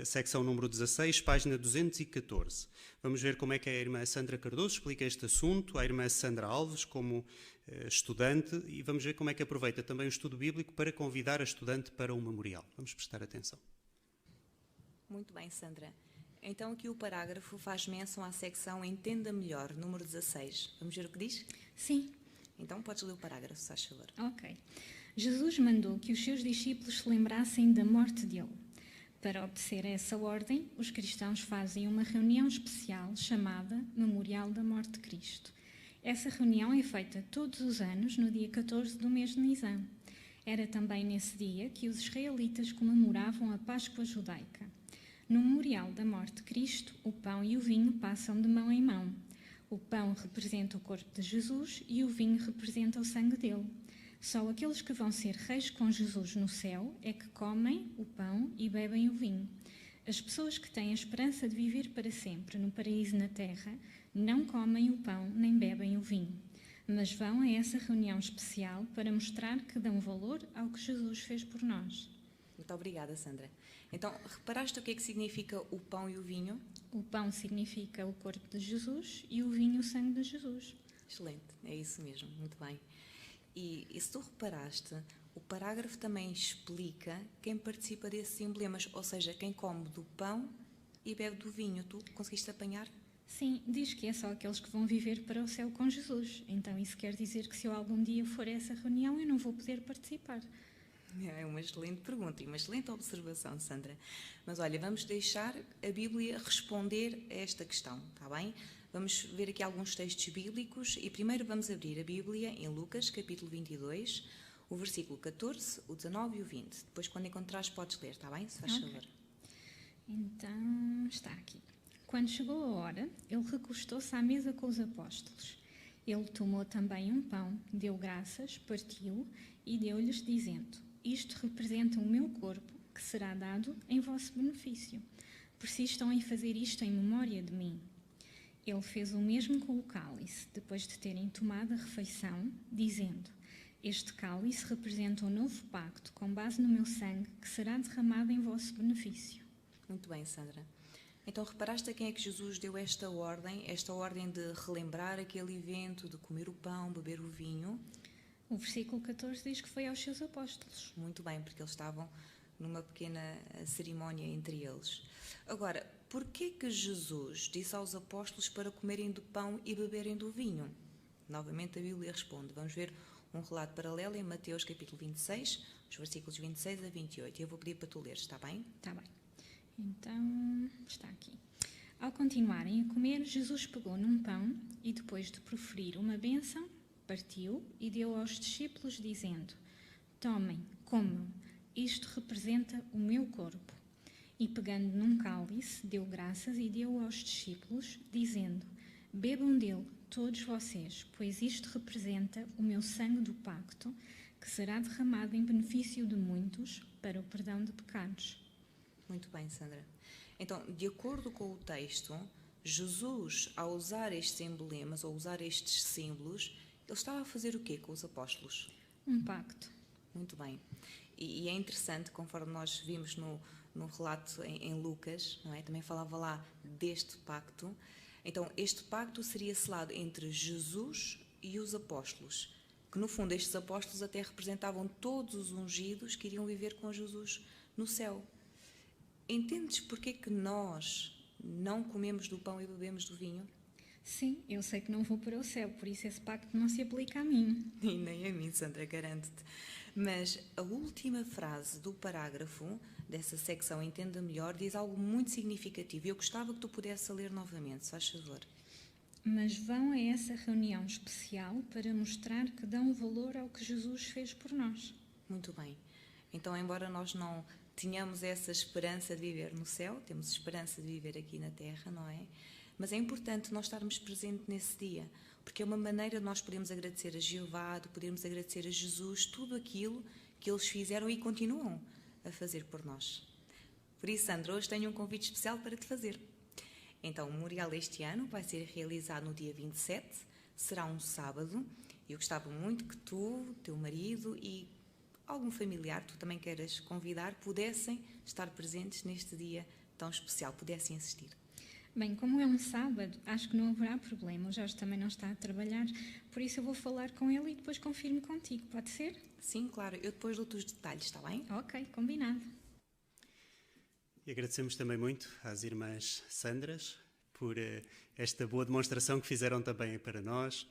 secção número 16, página 214. Vamos ver como é que a irmã Sandra Cardoso explica este assunto, a irmã Sandra Alves como estudante, e vamos ver como é que aproveita também o estudo bíblico para convidar a estudante para o memorial. Vamos prestar atenção. Muito bem, Sandra. Então aqui o parágrafo faz menção à secção Entenda Melhor, número 16. Vamos ver o que diz? Sim. Então podes ler o parágrafo, se faz favor. Ok. Jesus mandou que os seus discípulos se lembrassem da morte dele. Para obedecer a essa ordem, os cristãos fazem uma reunião especial chamada Memorial da Morte de Cristo. Essa reunião é feita todos os anos no dia 14 do mês de Nisan. Era também nesse dia que os israelitas comemoravam a Páscoa judaica. No memorial da morte de Cristo, o pão e o vinho passam de mão em mão. O pão representa o corpo de Jesus e o vinho representa o sangue dele. Só aqueles que vão ser reis com Jesus no céu é que comem o pão e bebem o vinho. As pessoas que têm a esperança de viver para sempre no paraíso na terra não comem o pão nem bebem o vinho, mas vão a essa reunião especial para mostrar que dão valor ao que Jesus fez por nós. Muito obrigada, Sandra. Então, reparaste o que é que significa o pão e o vinho? O pão significa o corpo de Jesus e o vinho o sangue de Jesus. Excelente, é isso mesmo, muito bem. E se tu reparaste, o parágrafo também explica quem participa desses emblemas, ou seja, quem come do pão e bebe do vinho. Tu conseguiste apanhar? Sim, diz que é só aqueles que vão viver para o céu com Jesus. Então isso quer dizer que se eu algum dia for a essa reunião eu não vou poder participar. É uma excelente pergunta e uma excelente observação, Sandra. Mas olha, vamos deixar a Bíblia responder a esta questão, está bem? Vamos ver aqui alguns textos bíblicos e primeiro vamos abrir a Bíblia em Lucas, capítulo 22, o versículo 14, o 19 e o 20. Depois, quando encontrares, podes ler, está bem? Se faz favor. Então, está aqui. Quando chegou a hora, ele recostou-se à mesa com os apóstolos. Ele tomou também um pão, deu graças, partiu e deu-lhes, dizendo: Isto representa o meu corpo, que será dado em vosso benefício. Persistam em fazer isto em memória de mim. Ele fez o mesmo com o cálice, depois de terem tomado a refeição, dizendo: Este cálice representa um novo pacto, com base no meu sangue, que será derramado em vosso benefício. Muito bem, Sandra. Então, reparaste a quem é que Jesus deu esta ordem de relembrar aquele evento, de comer o pão, beber o vinho? O versículo 14 diz que foi aos seus apóstolos. Muito bem, porque eles estavam numa pequena cerimónia entre eles. Agora, porquê que Jesus disse aos apóstolos para comerem do pão e beberem do vinho? Novamente a Bíblia responde. Vamos ver um relato paralelo em Mateus capítulo 26, os versículos 26 a 28. Eu vou pedir para tu ler, está bem? Está bem. Então, está aqui. Ao continuarem a comer, Jesus pegou num pão e, depois de proferir uma bênção, partiu e deu aos discípulos, dizendo: Tomem, comam, isto representa o meu corpo. E, pegando num cálice, deu graças e deu aos discípulos, dizendo: Bebam dele, todos vocês, pois isto representa o meu sangue do pacto, que será derramado em benefício de muitos para o perdão de pecados. Muito bem, Sandra. Então, de acordo com o texto, Jesus, ao usar estes emblemas, ou usar estes símbolos, ele estava a fazer o quê com os apóstolos? Um pacto. Muito bem. E é interessante, conforme nós vimos no relato em Lucas, não é? Também falava lá deste pacto. Então, este pacto seria selado entre Jesus e os apóstolos, que no fundo estes apóstolos até representavam todos os ungidos que iriam viver com Jesus no céu. Entendes porque que nós não comemos do pão e bebemos do vinho? Sim, eu sei que não vou para o céu, por isso esse pacto não se aplica a mim. E nem a mim, Sandra, garanto-te. Mas a última frase do parágrafo dessa secção, Entenda Melhor, diz algo muito significativo. Eu gostava que tu pudesse ler novamente, se faz favor. Mas vão a essa reunião especial para mostrar que dão valor ao que Jesus fez por nós. Muito bem. Então, embora nós não tenhamos essa esperança de viver no céu, temos esperança de viver aqui na terra, não é? Mas é importante nós estarmos presentes nesse dia, porque é uma maneira de nós podermos agradecer a Jeová, de podermos agradecer a Jesus, tudo aquilo que eles fizeram e continuam a fazer por nós. Por isso, Sandra, hoje tenho um convite especial para te fazer. Então, o memorial este ano vai ser realizado no dia 27, será um sábado, e eu gostava muito que tu, teu marido e algum familiar que tu também queiras convidar pudessem estar presentes neste dia tão especial, pudessem assistir. Bem, como é um sábado, acho que não haverá problema. O Jorge também não está a trabalhar, por isso eu vou falar com ele e depois confirmo contigo, pode ser? Sim, claro. Eu depois dou-te os detalhes, está bem? Ok, combinado. E agradecemos também muito às irmãs Sandras por esta boa demonstração que fizeram também para nós.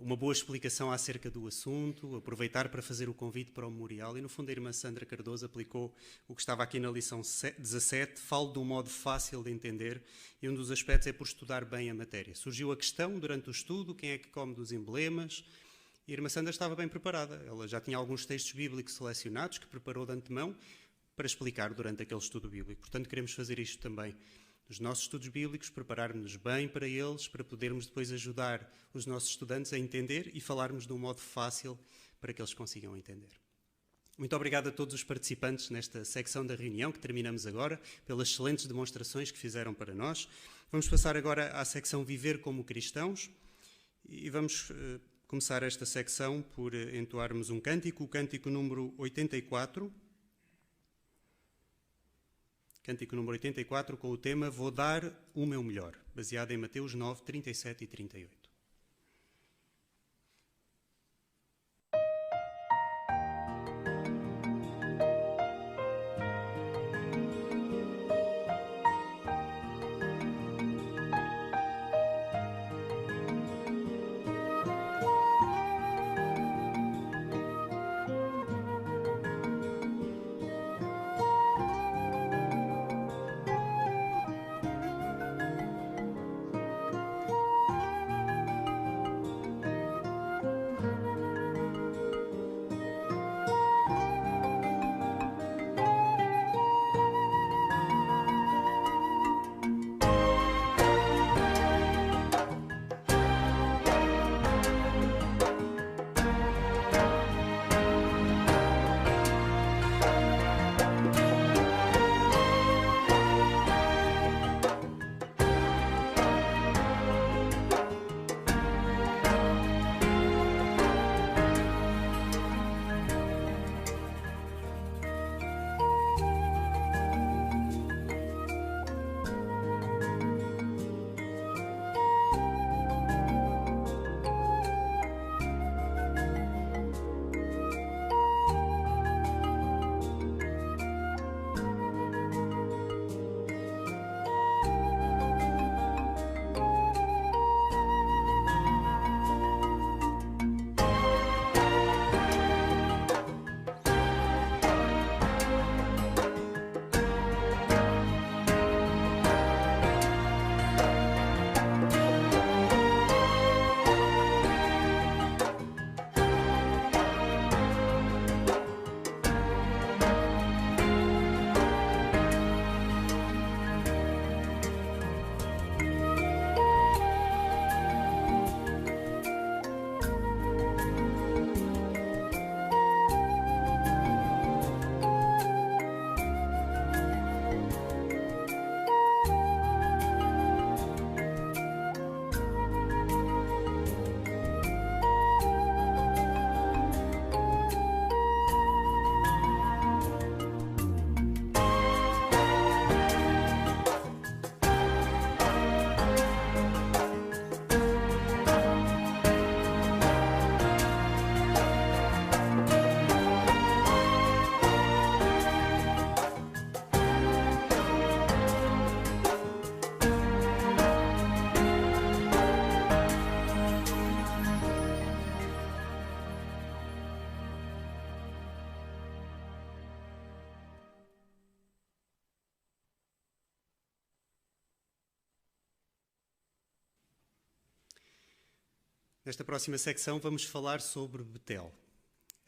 Uma boa explicação acerca do assunto, aproveitar para fazer o convite para o memorial. E, no fundo, a irmã Sandra Cardoso aplicou o que estava aqui na lição 17. Falo de um modo fácil de entender e um dos aspectos é por estudar bem a matéria. Surgiu a questão durante o estudo, quem é que come dos emblemas? E a irmã Sandra estava bem preparada. Ela já tinha alguns textos bíblicos selecionados que preparou de antemão para explicar durante aquele estudo bíblico. Portanto, queremos fazer isto também nos nossos estudos bíblicos, prepararmos-nos bem para eles, para podermos depois ajudar os nossos estudantes a entender e falarmos de um modo fácil para que eles consigam entender. Muito obrigado a todos os participantes nesta secção da reunião que terminamos agora, pelas excelentes demonstrações que fizeram para nós. Vamos passar agora à secção Viver como Cristãos e vamos começar esta secção por entoarmos um cântico, o cântico número 84. Cântico número 84, com o tema Vou Dar o Meu Melhor, baseado em Mateus 9, 37 e 38. Nesta próxima secção vamos falar sobre Betel.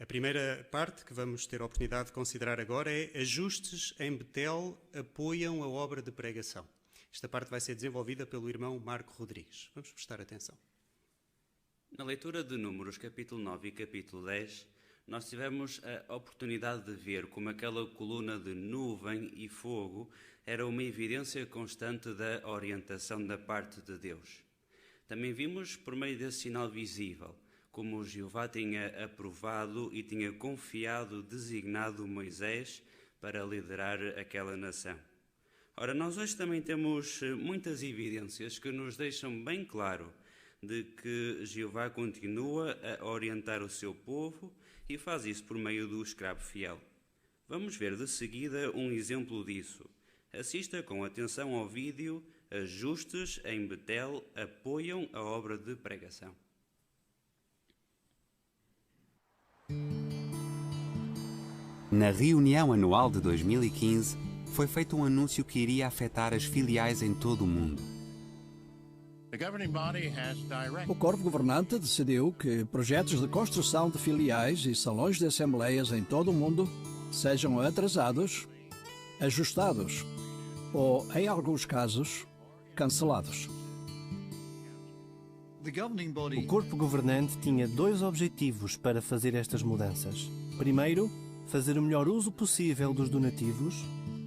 A primeira parte que vamos ter a oportunidade de considerar agora é ajustes em Betel apoiam a obra de pregação. Esta parte vai ser desenvolvida pelo irmão Marco Rodrigues. Vamos prestar atenção. Na leitura de Números, capítulo 9 e capítulo 10, nós tivemos a oportunidade de ver como aquela coluna de nuvem e fogo era uma evidência constante da orientação da parte de Deus. Também vimos, por meio desse sinal visível, como Jeová tinha aprovado e tinha confiado, designado Moisés para liderar aquela nação. Ora, nós hoje também temos muitas evidências que nos deixam bem claro de que Jeová continua a orientar o seu povo e faz isso por meio do escravo fiel. Vamos ver de seguida um exemplo disso. Assista com atenção ao vídeo Ajustes em Betel apoiam a obra de pregação. Na reunião anual de 2015, foi feito um anúncio que iria afetar as filiais em todo o mundo. O corpo governante decidiu que projetos de construção de filiais e salões de assembleias em todo o mundo sejam atrasados, ajustados ou, em alguns casos, cancelados. O corpo governante tinha 2 objetivos para fazer estas mudanças. Primeiro, fazer o melhor uso possível dos donativos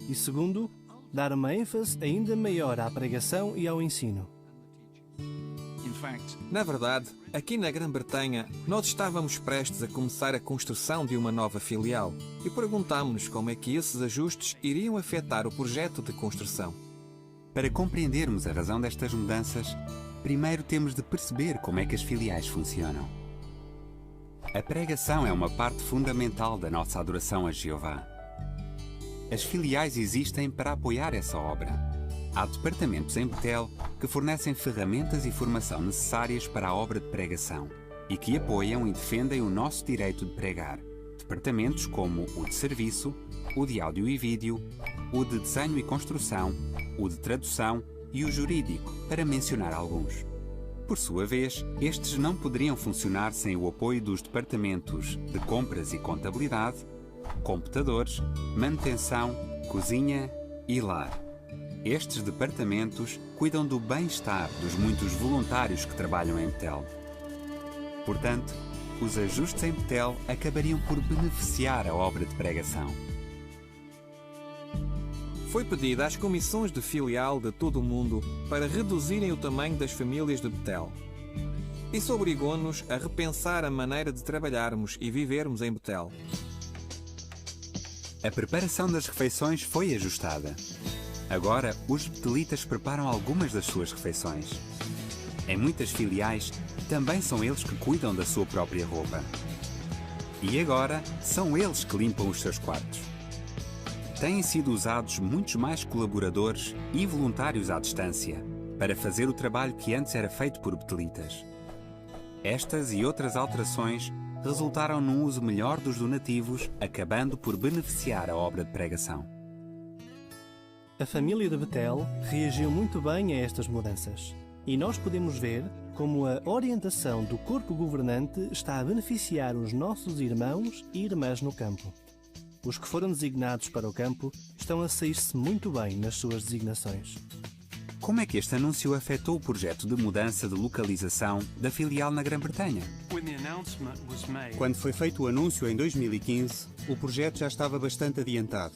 e, segundo, dar uma ênfase ainda maior à pregação e ao ensino. Na verdade, aqui na Grã-Bretanha, nós estávamos prestes a começar a construção de uma nova filial e perguntámos-nos como é que esses ajustes iriam afetar o projeto de construção. Para compreendermos a razão destas mudanças, primeiro temos de perceber como é que as filiais funcionam. A pregação é uma parte fundamental da nossa adoração a Jeová. As filiais existem para apoiar essa obra. Há departamentos em Betel que fornecem ferramentas e formação necessárias para a obra de pregação e que apoiam e defendem o nosso direito de pregar. Departamentos como o de serviço, o de áudio e vídeo, o de desenho e construção, o de tradução e o jurídico, para mencionar alguns. Por sua vez, estes não poderiam funcionar sem o apoio dos departamentos de compras e contabilidade, computadores, manutenção, cozinha e lar. Estes departamentos cuidam do bem-estar dos muitos voluntários que trabalham em Betel. Portanto, os ajustes em Betel acabariam por beneficiar a obra de pregação. Foi pedido às comissões de filial de todo o mundo para reduzirem o tamanho das famílias de Betel. Isso obrigou-nos a repensar a maneira de trabalharmos e vivermos em Betel. A preparação das refeições foi ajustada. Agora, os betelitas preparam algumas das suas refeições. Em muitas filiais, também são eles que cuidam da sua própria roupa. E agora, são eles que limpam os seus quartos. Têm sido usados muitos mais colaboradores e voluntários à distância para fazer o trabalho que antes era feito por betelitas. Estas e outras alterações resultaram num uso melhor dos donativos, acabando por beneficiar a obra de pregação. A família de Betel reagiu muito bem a estas mudanças e nós podemos ver como a orientação do corpo governante está a beneficiar os nossos irmãos e irmãs no campo. Os que foram designados para o campo estão a sair-se muito bem nas suas designações. Como é que este anúncio afetou o projeto de mudança de localização da filial na Grã-Bretanha? Quando foi feito o anúncio em 2015, o projeto já estava bastante adiantado.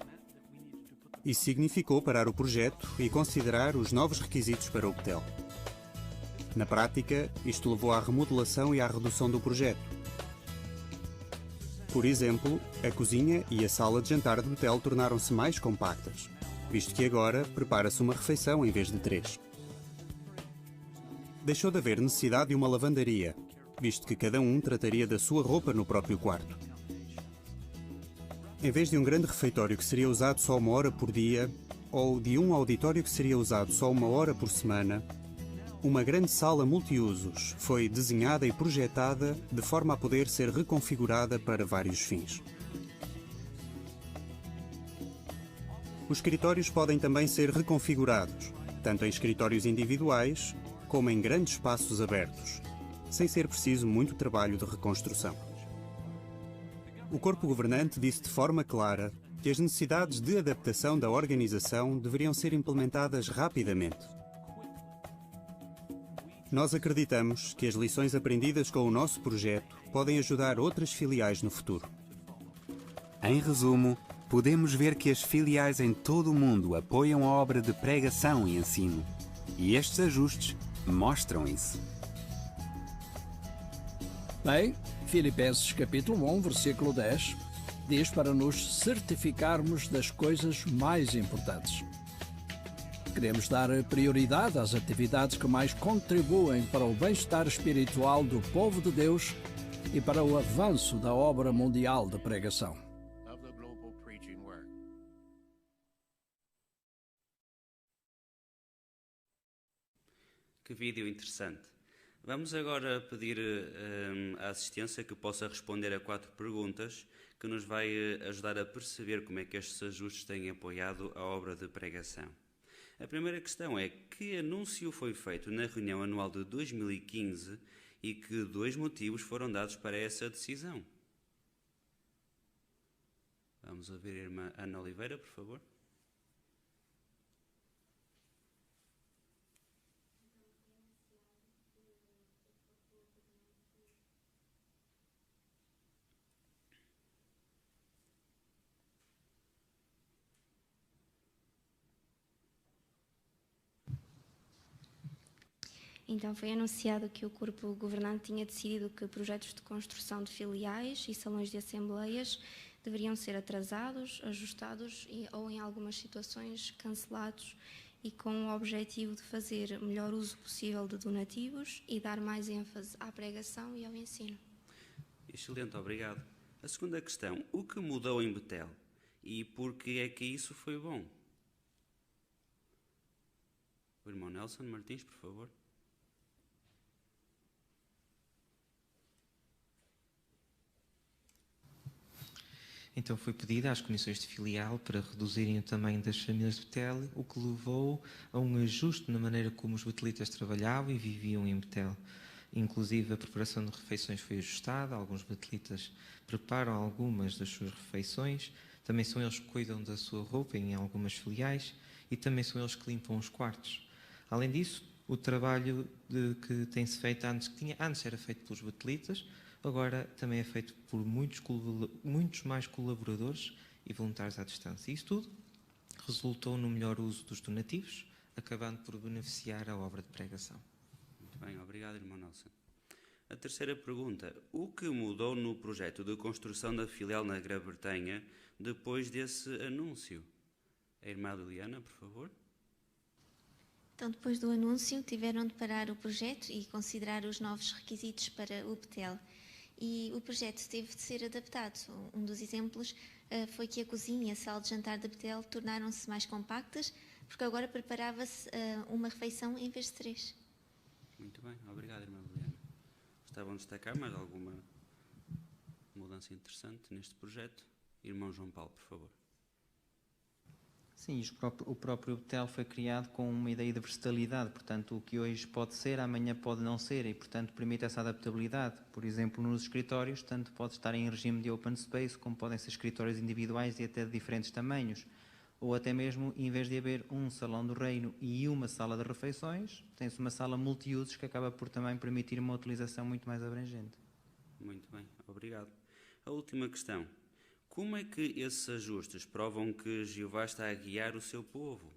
Isso significou parar o projeto e considerar os novos requisitos para o Betel. Na prática, isto levou à remodelação e à redução do projeto. Por exemplo, a cozinha e a sala de jantar de Betel tornaram-se mais compactas, visto que agora prepara-se uma refeição em vez de 3. Deixou de haver necessidade de uma lavandaria, visto que cada um trataria da sua roupa no próprio quarto. Em vez de um grande refeitório que seria usado só 1 hora por dia, ou de um auditório que seria usado só 1 hora por semana, uma grande sala multiusos foi desenhada e projetada de forma a poder ser reconfigurada para vários fins. Os escritórios podem também ser reconfigurados, tanto em escritórios individuais como em grandes espaços abertos, sem ser preciso muito trabalho de reconstrução. O corpo governante disse de forma clara que as necessidades de adaptação da organização deveriam ser implementadas rapidamente. Nós acreditamos que as lições aprendidas com o nosso projeto podem ajudar outras filiais no futuro. Em resumo, podemos ver que as filiais em todo o mundo apoiam a obra de pregação e ensino. E estes ajustes mostram isso. Bem, Filipenses capítulo 1, versículo 10, diz para nos certificarmos das coisas mais importantes. Queremos dar prioridade às atividades que mais contribuem para o bem-estar espiritual do povo de Deus e para o avanço da obra mundial de pregação. Que vídeo interessante. Vamos agora pedir à assistência que possa responder a 4 perguntas que nos vai ajudar a perceber como é que estes ajustes têm apoiado a obra de pregação. A primeira questão é: que anúncio foi feito na reunião anual de 2015 e que 2 motivos foram dados para essa decisão? Vamos ouvir a irmã Ana Oliveira, por favor. Então foi anunciado que o corpo governante tinha decidido que projetos de construção de filiais e salões de assembleias deveriam ser atrasados, ajustados ou, em algumas situações, cancelados, e com o objetivo de fazer melhor uso possível de donativos e dar mais ênfase à pregação e ao ensino. Excelente, obrigado. A segunda questão: o que mudou em Betel e por que é que isso foi bom? O irmão Nelson Martins, por favor. Então foi pedido às comissões de filial para reduzirem o tamanho das famílias de Betel, o que levou a um ajuste na maneira como os betelitas trabalhavam e viviam em Betel. Inclusive a preparação de refeições foi ajustada, alguns betelitas preparam algumas das suas refeições, também são eles que cuidam da sua roupa em algumas filiais e também são eles que limpam os quartos. Além disso, o trabalho que tem-se feito antes era feito pelos betelitas, agora também é feito por muitos mais colaboradores e voluntários à distância. Isso tudo resultou no melhor uso dos donativos, acabando por beneficiar a obra de pregação. Muito bem, obrigado, irmão Nelson. A terceira pergunta: o que mudou no projeto de construção da filial na Grã-Bretanha depois desse anúncio? A irmã Liliana, por favor. Então, depois do anúncio, tiveram de parar o projeto e considerar os novos requisitos para o Betel. E o projeto teve de ser adaptado. Um dos exemplos foi que a cozinha e a sala de jantar de Betel tornaram-se mais compactas, porque agora preparava-se uma refeição em vez de 3. Muito bem, obrigado, irmã Liliana. Gostavam de destacar mais alguma mudança interessante neste projeto? Irmão João Paulo, por favor. Sim, o próprio Betel foi criado com uma ideia de versatilidade, portanto, o que hoje pode ser, amanhã pode não ser, e, portanto, permite essa adaptabilidade. Por exemplo, nos escritórios, tanto pode estar em regime de open space, como podem ser escritórios individuais e até de diferentes tamanhos. Ou até mesmo, em vez de haver um salão do reino e uma sala de refeições, tem-se uma sala multiusos que acaba por também permitir uma utilização muito mais abrangente. Muito bem, obrigado. A última questão: como é que esses ajustes provam que Jeová está a guiar o seu povo?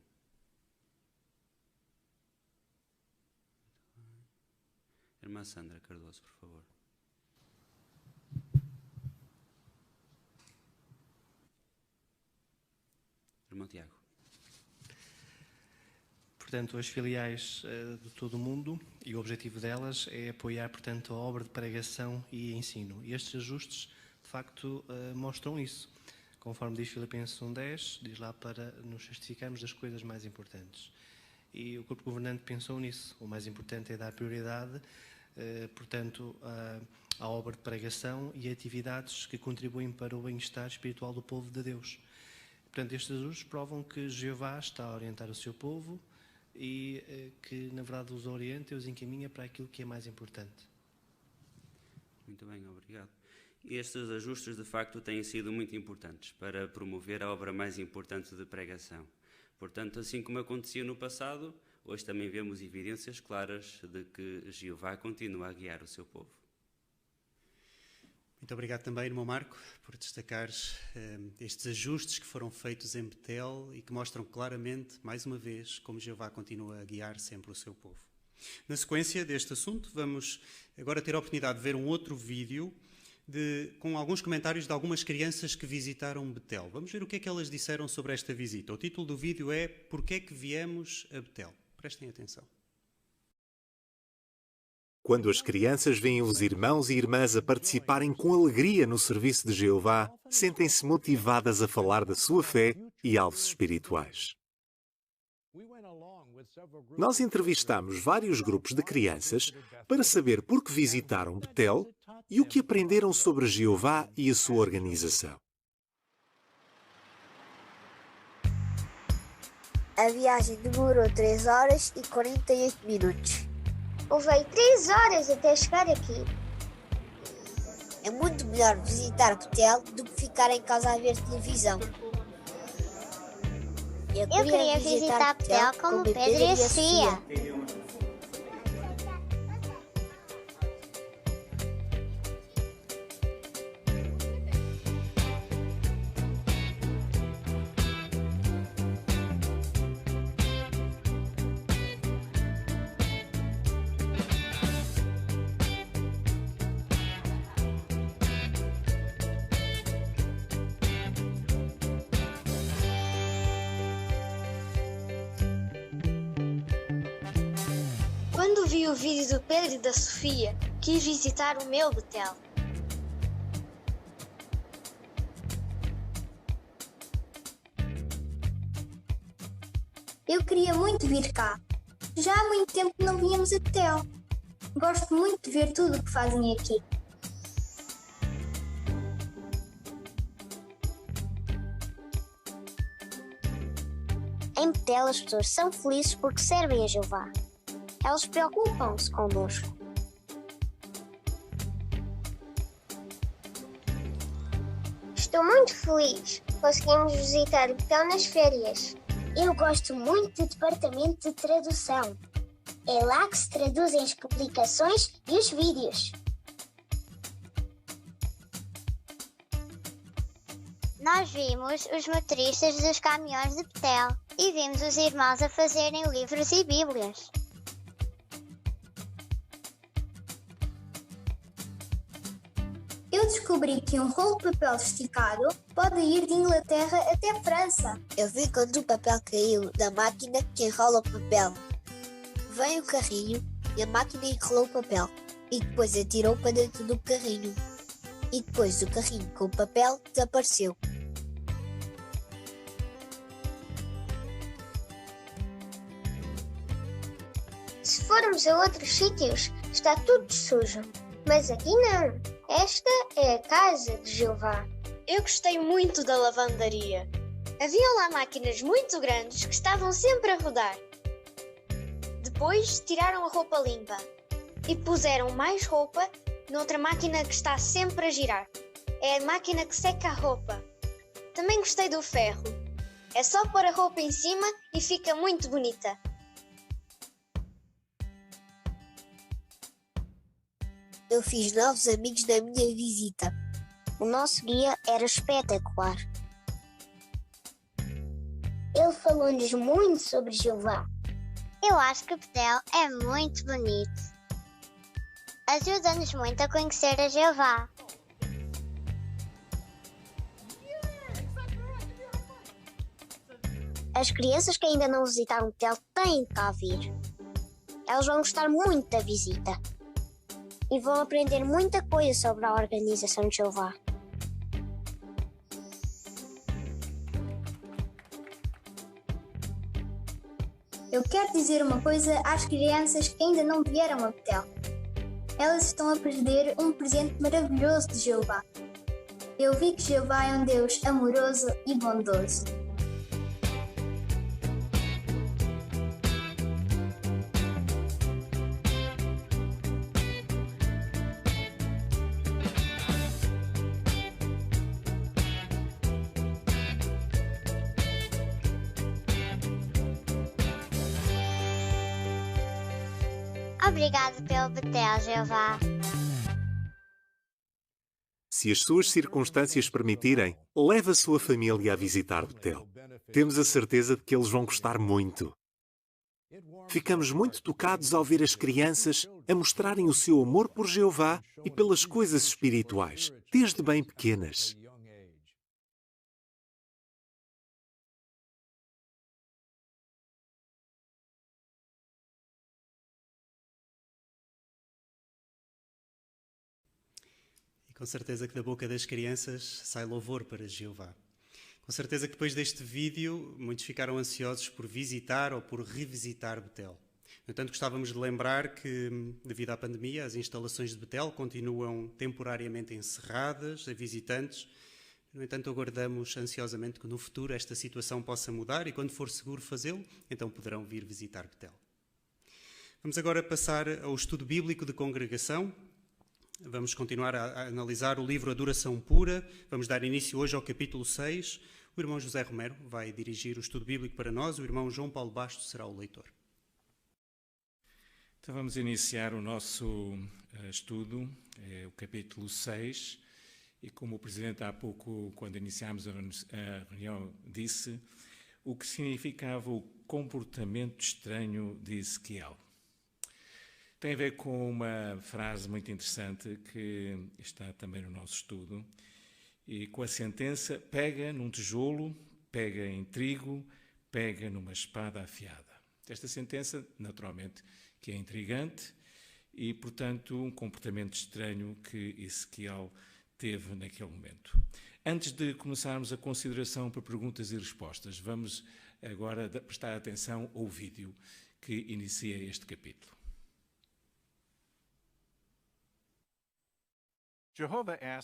Irmã Sandra Cardoso, por favor. Irmão Tiago. Portanto, as filiais de todo o mundo, e o objetivo delas é apoiar, portanto, a obra de pregação e ensino. E estes ajustes, de facto, mostram isso. Conforme diz Filipenses 1:10, diz lá para nos certificarmos das coisas mais importantes. E o corpo governante pensou nisso. O mais importante é dar prioridade, portanto, à obra de pregação e atividades que contribuem para o bem-estar espiritual do povo de Deus. Portanto, estes ajustes provam que Jeová está a orientar o seu povo e que, na verdade, os orienta e os encaminha para aquilo que é mais importante. Muito bem, obrigado. Estes ajustes, de facto, têm sido muito importantes para promover a obra mais importante de pregação. Portanto, assim como acontecia no passado, hoje também vemos evidências claras de que Jeová continua a guiar o seu povo. Muito obrigado também, irmão Marco, por destacares estes ajustes que foram feitos em Betel e que mostram claramente, mais uma vez, como Jeová continua a guiar sempre o seu povo. Na sequência deste assunto, vamos agora ter a oportunidade de ver um outro vídeo com alguns comentários de algumas crianças que visitaram Betel. Vamos ver o que é que elas disseram sobre esta visita. O título do vídeo é Porquê é que viemos a Betel? Prestem atenção. Quando as crianças veem os irmãos e irmãs a participarem com alegria no serviço de Jeová, sentem-se motivadas a falar da sua fé e alvos espirituais. Nós entrevistamos vários grupos de crianças para saber por que visitaram Betel e o que aprenderam sobre Jeová e a sua organização. A viagem demorou 3 horas e 48 minutos. Levei 3 horas até chegar aqui. É muito melhor visitar Betel do que ficar em casa a ver televisão. Eu queria visitar Betel como Pedro e a Sofia. Quando vi o vídeo do Pedro e da Sofia, quis visitar o meu Betel. Eu queria muito vir cá. Já há muito tempo que não víamos a Betel. Gosto muito de ver tudo o que fazem aqui. Em Betel as pessoas são felizes porque servem a Jeová. Elas preocupam-se connosco. Estou muito feliz. Conseguimos visitar o Betel nas férias. Eu gosto muito do departamento de tradução. É lá que se traduzem as publicações e os vídeos. Nós vimos os motoristas dos caminhões de Betel e vimos os irmãos a fazerem livros e bíblias. Eu descobri que um rolo de papel esticado pode ir de Inglaterra até França. Eu vi quando o papel caiu da máquina que enrola o papel. Veio o carrinho e a máquina enrolou o papel e depois atirou para dentro do carrinho. E depois o carrinho com o papel desapareceu. Se formos a outros sítios, está tudo sujo. Mas aqui não. Esta é a casa de Jeová. Eu gostei muito da lavandaria. Havia lá máquinas muito grandes que estavam sempre a rodar. Depois tiraram a roupa limpa e puseram mais roupa noutra máquina que está sempre a girar. É a máquina que seca a roupa. Também gostei do ferro. É só pôr a roupa em cima e fica muito bonita. Eu fiz novos amigos na minha visita. O nosso guia era espetacular. Ele falou-nos muito sobre Jeová. Eu acho que Betel é muito bonito. Ajuda-nos muito a conhecer a Jeová. As crianças que ainda não visitaram Betel têm de cá vir. Elas vão gostar muito da visita. E vão aprender muita coisa sobre a organização de Jeová. Eu quero dizer uma coisa às crianças que ainda não vieram a Betel. Elas estão a perder um presente maravilhoso de Jeová. Eu vi que Jeová é um Deus amoroso e bondoso. Obrigado pelo Betel, Jeová. Se as suas circunstâncias permitirem, leve a sua família a visitar Betel. Temos a certeza de que eles vão gostar muito. Ficamos muito tocados ao ver as crianças a mostrarem o seu amor por Jeová e pelas coisas espirituais, desde bem pequenas. Com certeza que da boca das crianças sai louvor para Jeová. Com certeza que depois deste vídeo, muitos ficaram ansiosos por visitar ou por revisitar Betel. No entanto, gostávamos de lembrar que, devido à pandemia, as instalações de Betel continuam temporariamente encerradas a visitantes. No entanto, aguardamos ansiosamente que no futuro esta situação possa mudar e, quando for seguro fazê-lo, então poderão vir visitar Betel. Vamos agora passar ao estudo bíblico de congregação. Vamos continuar a analisar o livro Adoração Pura. Vamos dar início hoje ao capítulo 6. O irmão José Romero vai dirigir o estudo bíblico para nós. O irmão João Paulo Bastos será o leitor. Então vamos iniciar o nosso estudo, o capítulo 6. E como o Presidente há pouco, quando iniciámos a reunião, disse, o que significava o comportamento estranho de Ezequiel. Tem a ver com uma frase muito interessante que está também no nosso estudo, e com a sentença: pega num tijolo, pega em trigo, pega numa espada afiada. Esta sentença, naturalmente, que é intrigante e, portanto, um comportamento estranho que Ezequiel teve naquele momento. Antes de começarmos a consideração por perguntas e respostas, vamos agora prestar atenção ao vídeo que inicia este capítulo.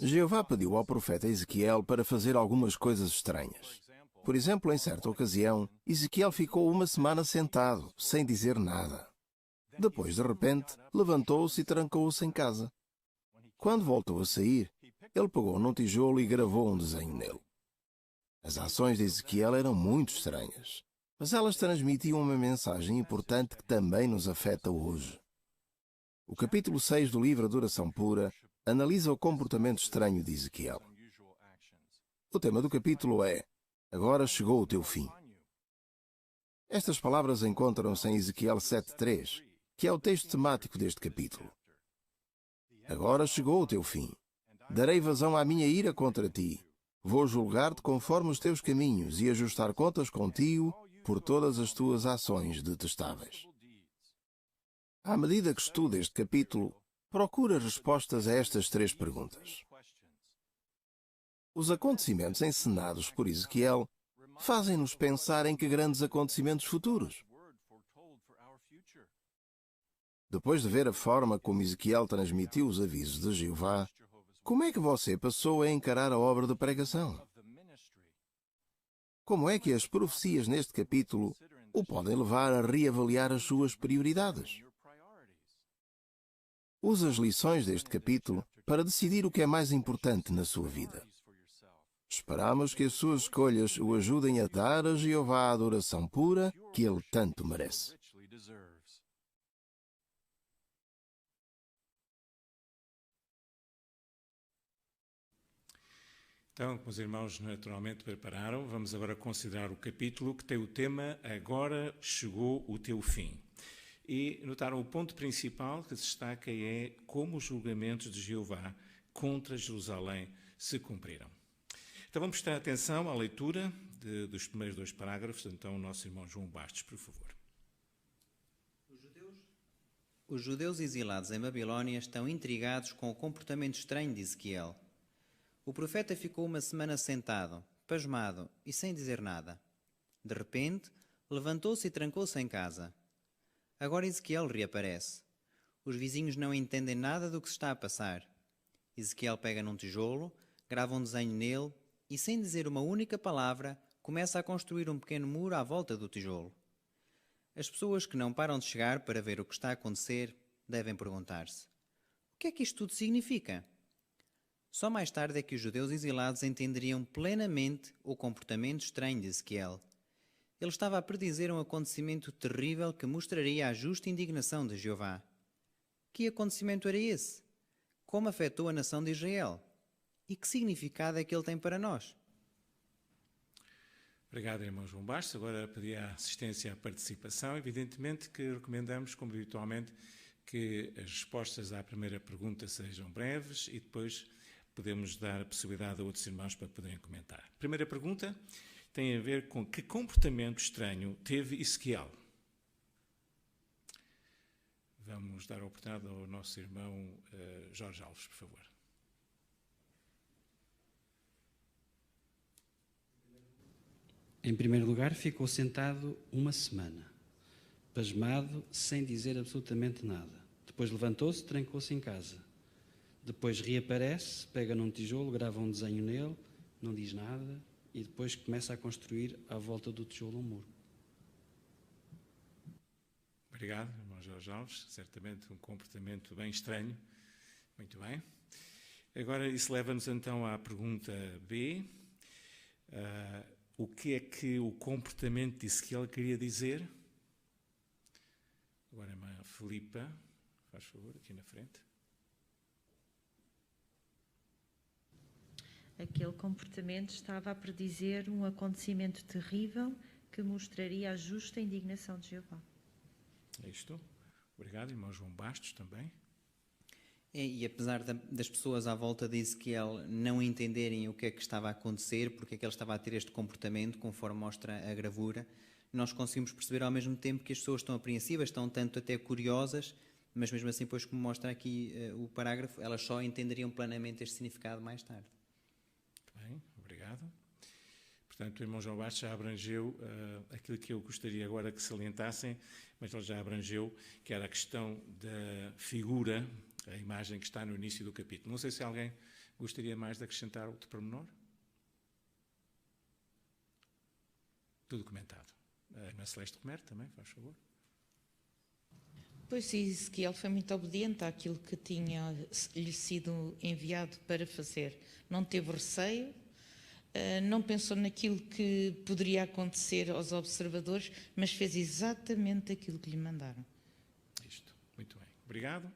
Jeová pediu ao profeta Ezequiel para fazer algumas coisas estranhas. Por exemplo, em certa ocasião, Ezequiel ficou uma semana sentado, sem dizer nada. Depois, de repente, levantou-se e trancou-se em casa. Quando voltou a sair, ele pegou num tijolo e gravou um desenho nele. As ações de Ezequiel eram muito estranhas, mas elas transmitiam uma mensagem importante que também nos afeta hoje. O capítulo 6 do livro Adoração Pura analisa o comportamento estranho de Ezequiel. O tema do capítulo é: Agora chegou o teu fim. Estas palavras encontram-se em Ezequiel 7:3, que é o texto temático deste capítulo. Agora chegou o teu fim. Darei vazão à minha ira contra ti. Vou julgar-te conforme os teus caminhos e ajustar contas contigo por todas as tuas ações detestáveis. À medida que estuda este capítulo, procura respostas a estas três perguntas. Os acontecimentos encenados por Ezequiel fazem-nos pensar em que grandes acontecimentos futuros. Depois de ver a forma como Ezequiel transmitiu os avisos de Jeová, como é que você passou a encarar a obra de pregação? Como é que as profecias neste capítulo o podem levar a reavaliar as suas prioridades? Use as lições deste capítulo para decidir o que é mais importante na sua vida. Esperamos que as suas escolhas o ajudem a dar a Jeová a adoração pura que ele tanto merece. Então, como os irmãos naturalmente prepararam, vamos agora considerar o capítulo que tem o tema Agora chegou o teu fim. E notaram o ponto principal que se destaca é como os julgamentos de Jeová contra Jerusalém se cumpriram. Então vamos prestar atenção à leitura dos primeiros dois parágrafos. Então, o nosso irmão João Bastos, por favor. Os judeus exilados em Babilónia estão intrigados com o comportamento estranho de Ezequiel. O profeta ficou uma semana sentado, pasmado e sem dizer nada. De repente, levantou-se e trancou-se em casa. Agora Ezequiel reaparece. Os vizinhos não entendem nada do que se está a passar. Ezequiel pega num tijolo, grava um desenho nele e, sem dizer uma única palavra, começa a construir um pequeno muro à volta do tijolo. As pessoas que não param de chegar para ver o que está a acontecer devem perguntar-se: o que é que isto tudo significa? Só mais tarde é que os judeus exilados entenderiam plenamente o comportamento estranho de Ezequiel. Ele estava a predizer um acontecimento terrível que mostraria a justa indignação de Jeová. Que acontecimento era esse? Como afetou a nação de Israel? E que significado é que ele tem para nós? Obrigado, irmão João Bastos. Agora pedir a assistência à participação. Evidentemente que recomendamos, como habitualmente, que as respostas à primeira pergunta sejam breves e depois podemos dar a possibilidade a outros irmãos para poderem comentar. A primeira pergunta tem a ver com que comportamento estranho teve Ezequiel. Vamos dar a oportunidade ao nosso irmão Jorge Alves, por favor. Em primeiro lugar, ficou sentado uma semana, pasmado, sem dizer absolutamente nada. Depois levantou-se, trancou-se em casa. Depois reaparece, pega num tijolo, grava um desenho nele, não diz nada e depois começa a construir à volta do tijolo um muro. Obrigado, irmão Jorge Alves. Certamente um comportamento bem estranho. Muito bem. Agora, isso leva-nos então à pergunta B. O que é que o comportamento de Ezequiel queria dizer? Agora, a irmã Filipa, faz favor, aqui na frente. Aquele comportamento estava a predizer um acontecimento terrível que mostraria a justa indignação de Jeová. É isto. Obrigado, irmão João Bastos, também. E apesar das pessoas à volta de Ezequiel não entenderem o que é que estava a acontecer, porque é que ele estava a ter este comportamento, conforme mostra a gravura, nós conseguimos perceber ao mesmo tempo que as pessoas estão apreensivas, estão tanto até curiosas, mas mesmo assim, pois como mostra aqui o parágrafo, elas só entenderiam plenamente este significado mais tarde. Muito bem, obrigado. Portanto, o irmão João Bastos já abrangeu aquilo que eu gostaria agora que salientassem, mas ele já abrangeu, que era a questão da figura, a imagem que está no início do capítulo. Não sei se alguém gostaria mais de acrescentar outro pormenor. Tudo comentado. A irmã Celeste Romero também, faz favor. Pois Ezequiel foi muito obediente àquilo que tinha lhe sido enviado para fazer. Não teve receio, não pensou naquilo que poderia acontecer aos observadores, mas fez exatamente aquilo que lhe mandaram. Isto, muito bem. Obrigado.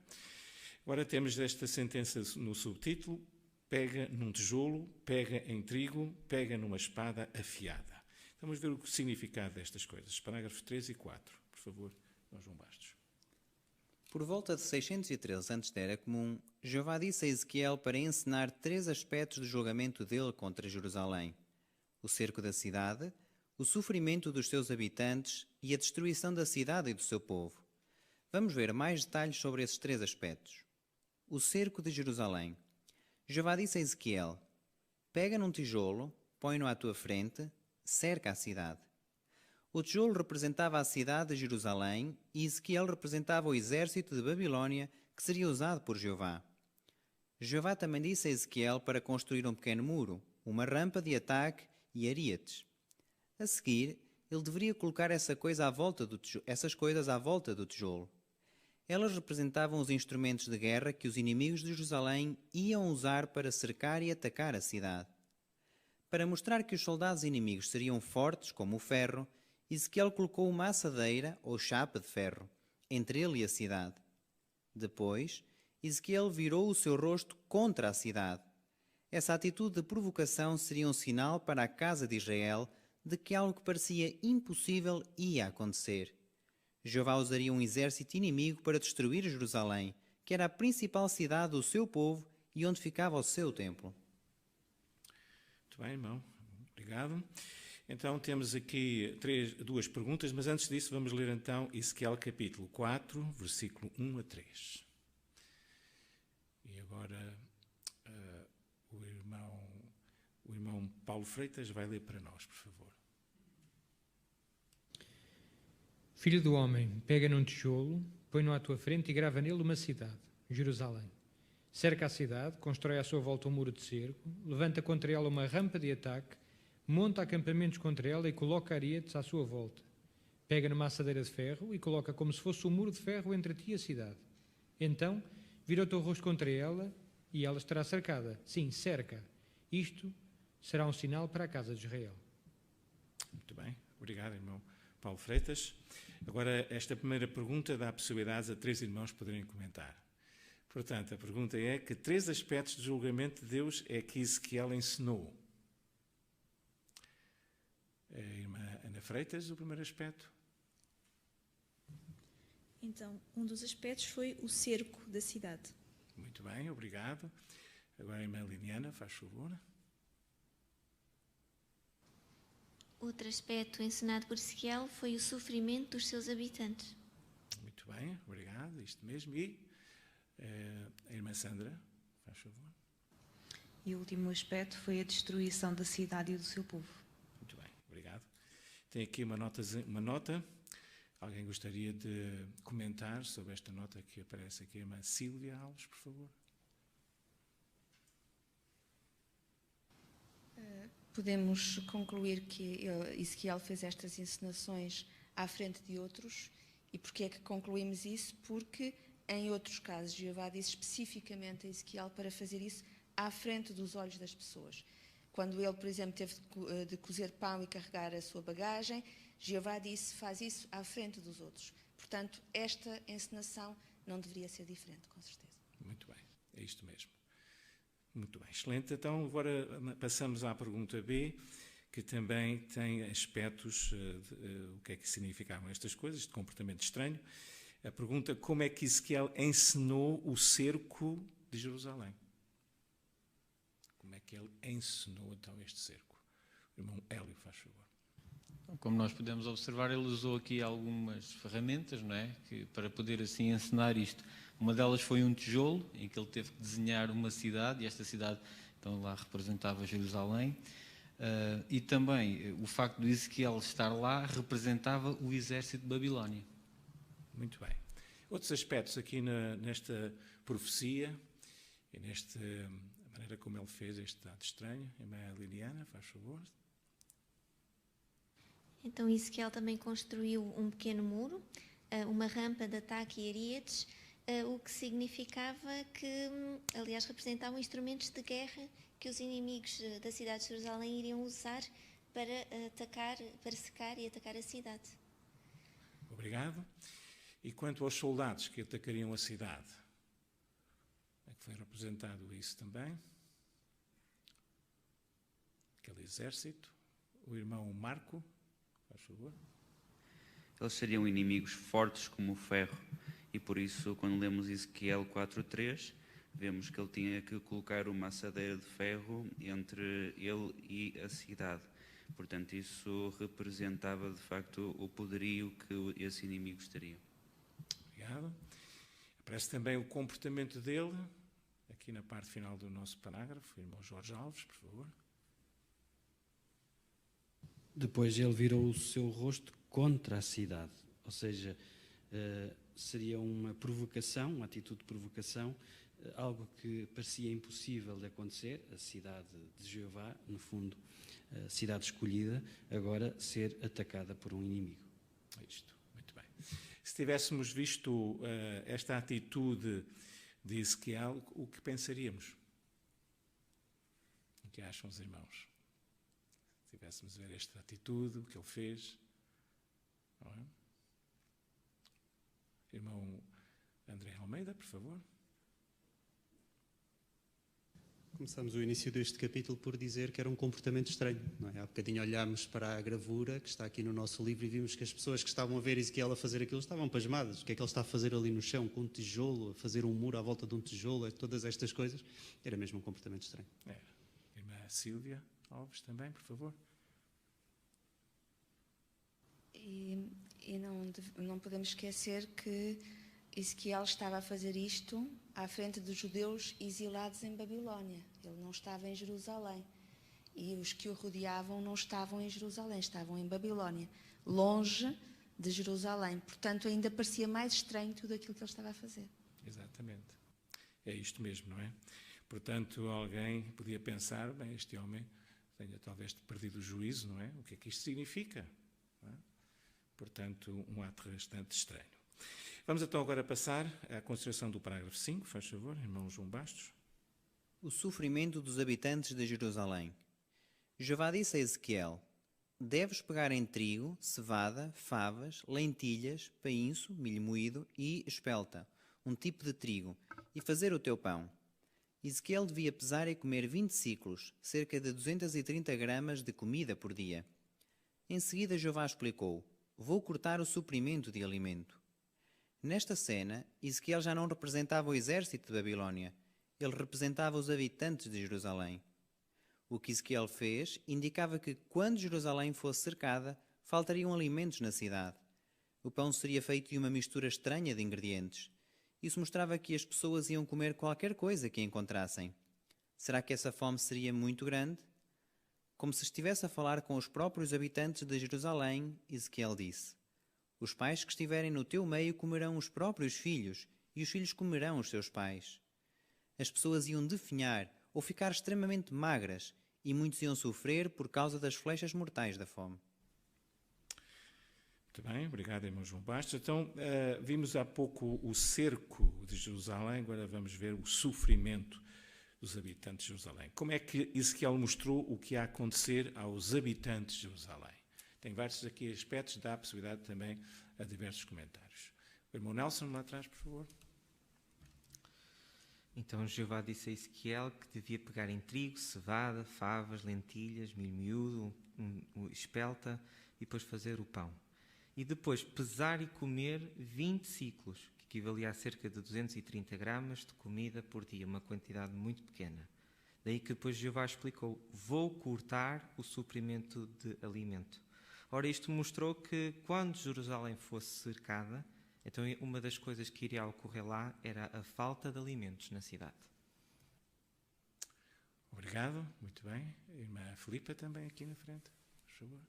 Agora temos esta sentença no subtítulo: pega num tijolo, pega em trigo, pega numa espada afiada. Vamos ver o significado destas coisas. Parágrafos 3 e 4. Por favor, João Bastos. Por volta de 613 antes da Era Comum, Jeová disse a Ezequiel para encenar 3 aspectos do julgamento dele contra Jerusalém: o cerco da cidade, o sofrimento dos seus habitantes e a destruição da cidade e do seu povo. Vamos ver mais detalhes sobre esses 3 aspectos. O cerco de Jerusalém. Jeová disse a Ezequiel: pega num tijolo, põe-no à tua frente, cerca a cidade. O tijolo representava a cidade de Jerusalém e Ezequiel representava o exército de Babilónia que seria usado por Jeová. Jeová também disse a Ezequiel para construir um pequeno muro, uma rampa de ataque e arietes. A seguir, ele deveria colocar essas coisas à volta do tijolo. Elas representavam os instrumentos de guerra que os inimigos de Jerusalém iam usar para cercar e atacar a cidade. Para mostrar que os soldados inimigos seriam fortes como o ferro, Ezequiel colocou uma assadeira ou chapa de ferro entre ele e a cidade. Depois, Ezequiel virou o seu rosto contra a cidade. Essa atitude de provocação seria um sinal para a casa de Israel de que algo que parecia impossível ia acontecer. Jeová usaria um exército inimigo para destruir Jerusalém, que era a principal cidade do seu povo e onde ficava o seu templo. Muito bem, irmão. Obrigado. Então temos aqui 2 perguntas, mas antes disso vamos ler então Ezequiel capítulo 4, versículo 1 a 3. E agora o irmão Paulo Freitas vai ler para nós, por favor. Filho do homem, pega num tijolo, põe-no à tua frente e grava nele uma cidade, Jerusalém. Cerca a cidade, constrói à sua volta um muro de cerco, levanta contra ela uma rampa de ataque, monta acampamentos contra ela e coloca arietes à sua volta. Pega numa assadeira de ferro e coloca como se fosse um muro de ferro entre ti e a cidade. Então, vira o teu rosto contra ela e ela estará cercada. Sim, cerca. Isto será um sinal para a casa de Israel. Muito bem. Obrigado, irmão Paulo Freitas. Agora, esta primeira pergunta dá possibilidades a 3 irmãos poderem comentar. Portanto, a pergunta é: que 3 aspectos do julgamento de Deus é que Ezequiel ensinou? A irmã Ana Freitas, o primeiro aspecto. Então, um dos aspectos foi o cerco da cidade. Muito bem, obrigado. Agora a irmã Liliana, faz favor. Outro aspecto ensinado por Ezequiel foi o sofrimento dos seus habitantes. Muito bem, obrigado, isto mesmo. E a irmã Sandra, faz favor. E o último aspecto foi a destruição da cidade e do seu povo. Muito bem, obrigado. Tem aqui uma nota. Alguém gostaria de comentar sobre esta nota que aparece aqui? A irmã Sílvia Alves, por favor. Podemos concluir que Ezequiel fez estas encenações à frente de outros. E porquê é que concluímos isso? Porque em outros casos Jeová disse especificamente a Ezequiel para fazer isso à frente dos olhos das pessoas. Quando ele, por exemplo, teve de cozer pão e carregar a sua bagagem, Jeová disse: faz isso à frente dos outros. Portanto, esta encenação não deveria ser diferente, com certeza. Muito bem, é isto mesmo. Muito bem, excelente. Então, agora passamos à pergunta B, que também tem aspectos o que é que significavam estas coisas, de comportamento estranho. A pergunta: como é que Ezequiel ensinou o cerco de Jerusalém? Como é que ele ensinou então este cerco? O irmão Hélio, faz favor. Como nós podemos observar, ele usou aqui algumas ferramentas, não é? Para poder assim ensinar isto. Uma delas foi um tijolo, em que ele teve que desenhar uma cidade, e esta cidade então lá representava Jerusalém. E também o facto de Ezequiel estar lá representava o exército de Babilónia. Muito bem. Outros aspectos aqui nesta profecia e nesta maneira como ele fez este ato estranho. Irmã Liliana, faz favor. Então Ezequiel também construiu um pequeno muro, uma rampa de ataque e ariete, o que significava que, aliás, representavam instrumentos de guerra que os inimigos da cidade de Jerusalém iriam usar para atacar, para secar e atacar a cidade. Obrigado. E quanto aos soldados que atacariam a cidade, é que foi representado isso também? Aquele exército. O irmão Marco, faz favor. Eles seriam inimigos fortes como o ferro, e por isso, quando lemos Ezequiel 4:3, vemos que ele tinha que colocar uma assadeira de ferro entre ele e a cidade. Portanto, isso representava, de facto, o poderio que esses inimigos teriam. Obrigado. Aparece também o comportamento dele, aqui na parte final do nosso parágrafo. Irmão Jorge Alves, por favor. Depois ele virou o seu rosto contra a cidade, ou seja, seria uma provocação, uma atitude de provocação, algo que parecia impossível de acontecer, a cidade de Jeová, no fundo, a cidade escolhida, agora ser atacada por um inimigo. Isto, muito bem. Se tivéssemos visto esta atitude de Ezequiel, o que pensaríamos? O que acham os irmãos? Se tivéssemos a ver esta atitude, o que ele fez, não é? Irmão André Almeida, por favor. Começamos o início deste capítulo por dizer que era um comportamento estranho. Não é? Há bocadinho olhámos para a gravura que está aqui no nosso livro e vimos que as pessoas que estavam a ver Ezequiel a fazer aquilo estavam pasmadas. O que é que ele está a fazer ali no chão, com um tijolo, a fazer um muro à volta de um tijolo, todas estas coisas? Era mesmo um comportamento estranho. Irmã Sílvia Alves também, por favor. E não podemos esquecer que Ezequiel estava a fazer isto à frente dos judeus exilados em Babilónia. Ele não estava em Jerusalém. E os que o rodeavam não estavam em Jerusalém, estavam em Babilónia, longe de Jerusalém. Portanto, ainda parecia mais estranho tudo aquilo que ele estava a fazer. Exatamente. É isto mesmo, não é? Portanto, alguém podia pensar, bem, este homem tenha talvez perdido o juízo, não é? O que é que isto significa? Não é? Portanto, um ato bastante estranho. Vamos então agora passar à consideração do parágrafo 5, faz favor, irmão João Bastos. O sofrimento dos habitantes de Jerusalém. Jeová disse a Ezequiel: deves pegar em trigo, cevada, favas, lentilhas, painço, milho moído e espelta, um tipo de trigo, e fazer o teu pão. Ezequiel devia pesar e comer 20 ciclos, cerca de 230 gramas de comida por dia. Em seguida, Jeová explicou: vou cortar o suprimento de alimento. Nesta cena, Ezequiel já não representava o exército de Babilónia, ele representava os habitantes de Jerusalém. O que Ezequiel fez indicava que, quando Jerusalém fosse cercada, faltariam alimentos na cidade. O pão seria feito de uma mistura estranha de ingredientes. Isso mostrava que as pessoas iam comer qualquer coisa que encontrassem. Será que essa fome seria muito grande? Como se estivesse a falar com os próprios habitantes de Jerusalém, Ezequiel disse: os pais que estiverem no teu meio comerão os próprios filhos, e os filhos comerão os seus pais. As pessoas iam definhar ou ficar extremamente magras, e muitos iam sofrer por causa das flechas mortais da fome. Muito bem, obrigado, irmão João Bastos. Então, vimos há pouco o cerco de Jerusalém, agora vamos ver o sofrimento dos habitantes de Jerusalém. Como é que Ezequiel mostrou o que ia acontecer aos habitantes de Jerusalém? Tem vários aqui aspectos, dá a possibilidade também a diversos comentários. O irmão Nelson, lá atrás, por favor. Então Jeová disse a Ezequiel que devia pegar em trigo, cevada, favas, lentilhas, milho miúdo, espelta e depois fazer o pão. E depois pesar e comer 20 ciclos, que equivalia a cerca de 230 gramas de comida por dia, uma quantidade muito pequena. Daí que depois Jeová explicou: vou cortar o suprimento de alimento. Ora, isto mostrou que quando Jerusalém fosse cercada, então uma das coisas que iria ocorrer lá era a falta de alimentos na cidade. Obrigado, muito bem. Irmã Filipa também aqui na frente, por favor.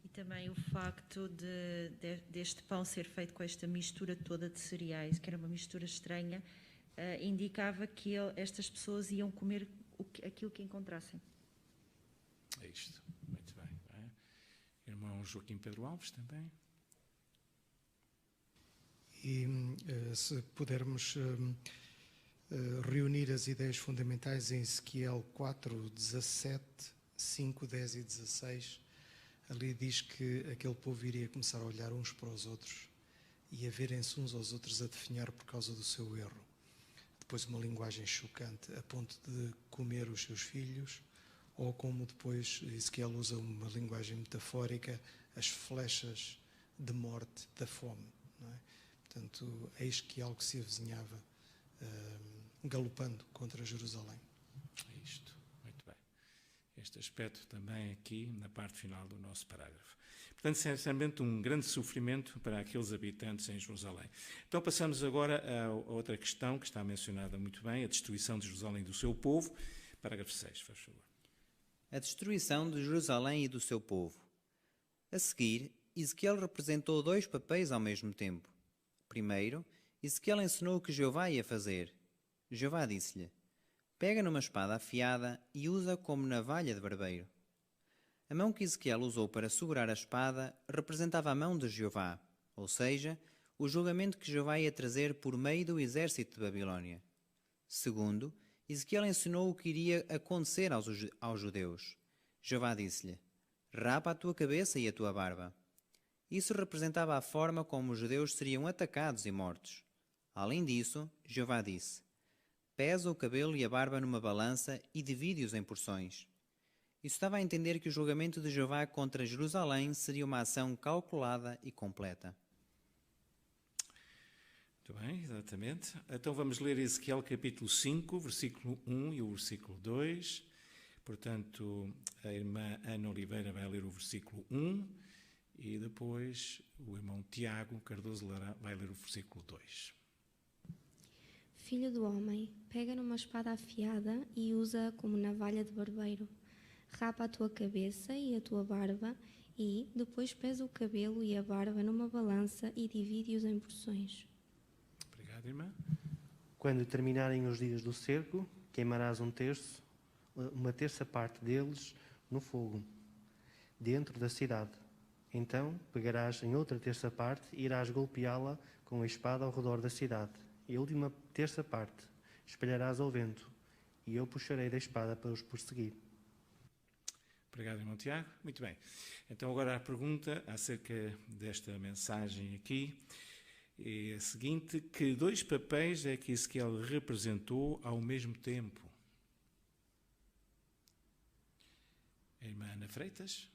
E também o facto deste pão ser feito com esta mistura toda de cereais, que era uma mistura estranha, indicava que estas pessoas iam comer aquilo que encontrassem. É isto, muito bem. Irmão Joaquim Pedro Alves também. E se pudermos reunir as ideias fundamentais em Ezequiel 4, 17, 5, 10 e 16, ali diz que aquele povo iria começar a olhar uns para os outros e a verem-se uns aos outros a definhar por causa do seu erro. Depois uma linguagem chocante, a ponto de comer os seus filhos, ou como depois Ezequiel usa uma linguagem metafórica, as flechas de morte da fome. Não é? Portanto, eis que algo se avizinhava galopando contra Jerusalém. É isto, muito bem. Este aspecto também aqui na parte final do nosso parágrafo. Portanto, certamente um grande sofrimento para aqueles habitantes em Jerusalém. Então passamos agora a outra questão que está mencionada muito bem, a destruição de Jerusalém e do seu povo. Parágrafo 6, faz favor. A destruição de Jerusalém e do seu povo. A seguir, Ezequiel representou dois papéis ao mesmo tempo. Primeiro, Ezequiel ensinou o que Jeová ia fazer. Jeová disse-lhe: pega numa espada afiada e usa como navalha de barbeiro. A mão que Ezequiel usou para segurar a espada representava a mão de Jeová, ou seja, o julgamento que Jeová ia trazer por meio do exército de Babilónia. Segundo, Ezequiel ensinou o que iria acontecer aos judeus. Jeová disse-lhe: rapa a tua cabeça e a tua barba. Isso representava a forma como os judeus seriam atacados e mortos. Além disso, Jeová disse: pesa o cabelo e a barba numa balança e divide-os em porções. Isso estava a entender que o julgamento de Jeová contra Jerusalém seria uma ação calculada e completa. Muito bem, exatamente. Então vamos ler Ezequiel capítulo 5, versículo 1 e o versículo 2. Portanto, a irmã Ana Oliveira vai ler o versículo 1 e depois o irmão Tiago Cardoso vai ler o versículo 2. Filho do homem, pega numa espada afiada e usa-a como navalha de barbeiro. Rapa a tua cabeça e a tua barba e depois pesa o cabelo e a barba numa balança e divide-os em porções. Obrigado, irmã. Quando terminarem os dias do cerco, queimarás uma terça parte deles no fogo, dentro da cidade. Então pegarás em outra terça parte e irás golpeá-la com a espada ao redor da cidade. E a última terça parte espalharás ao vento, e eu puxarei da espada para os perseguir. Obrigado, irmão Tiago. Muito bem. Então agora a pergunta acerca desta mensagem aqui é a seguinte: que 2 papéis é que Ezequiel representou ao mesmo tempo? A irmã Ana Freitas.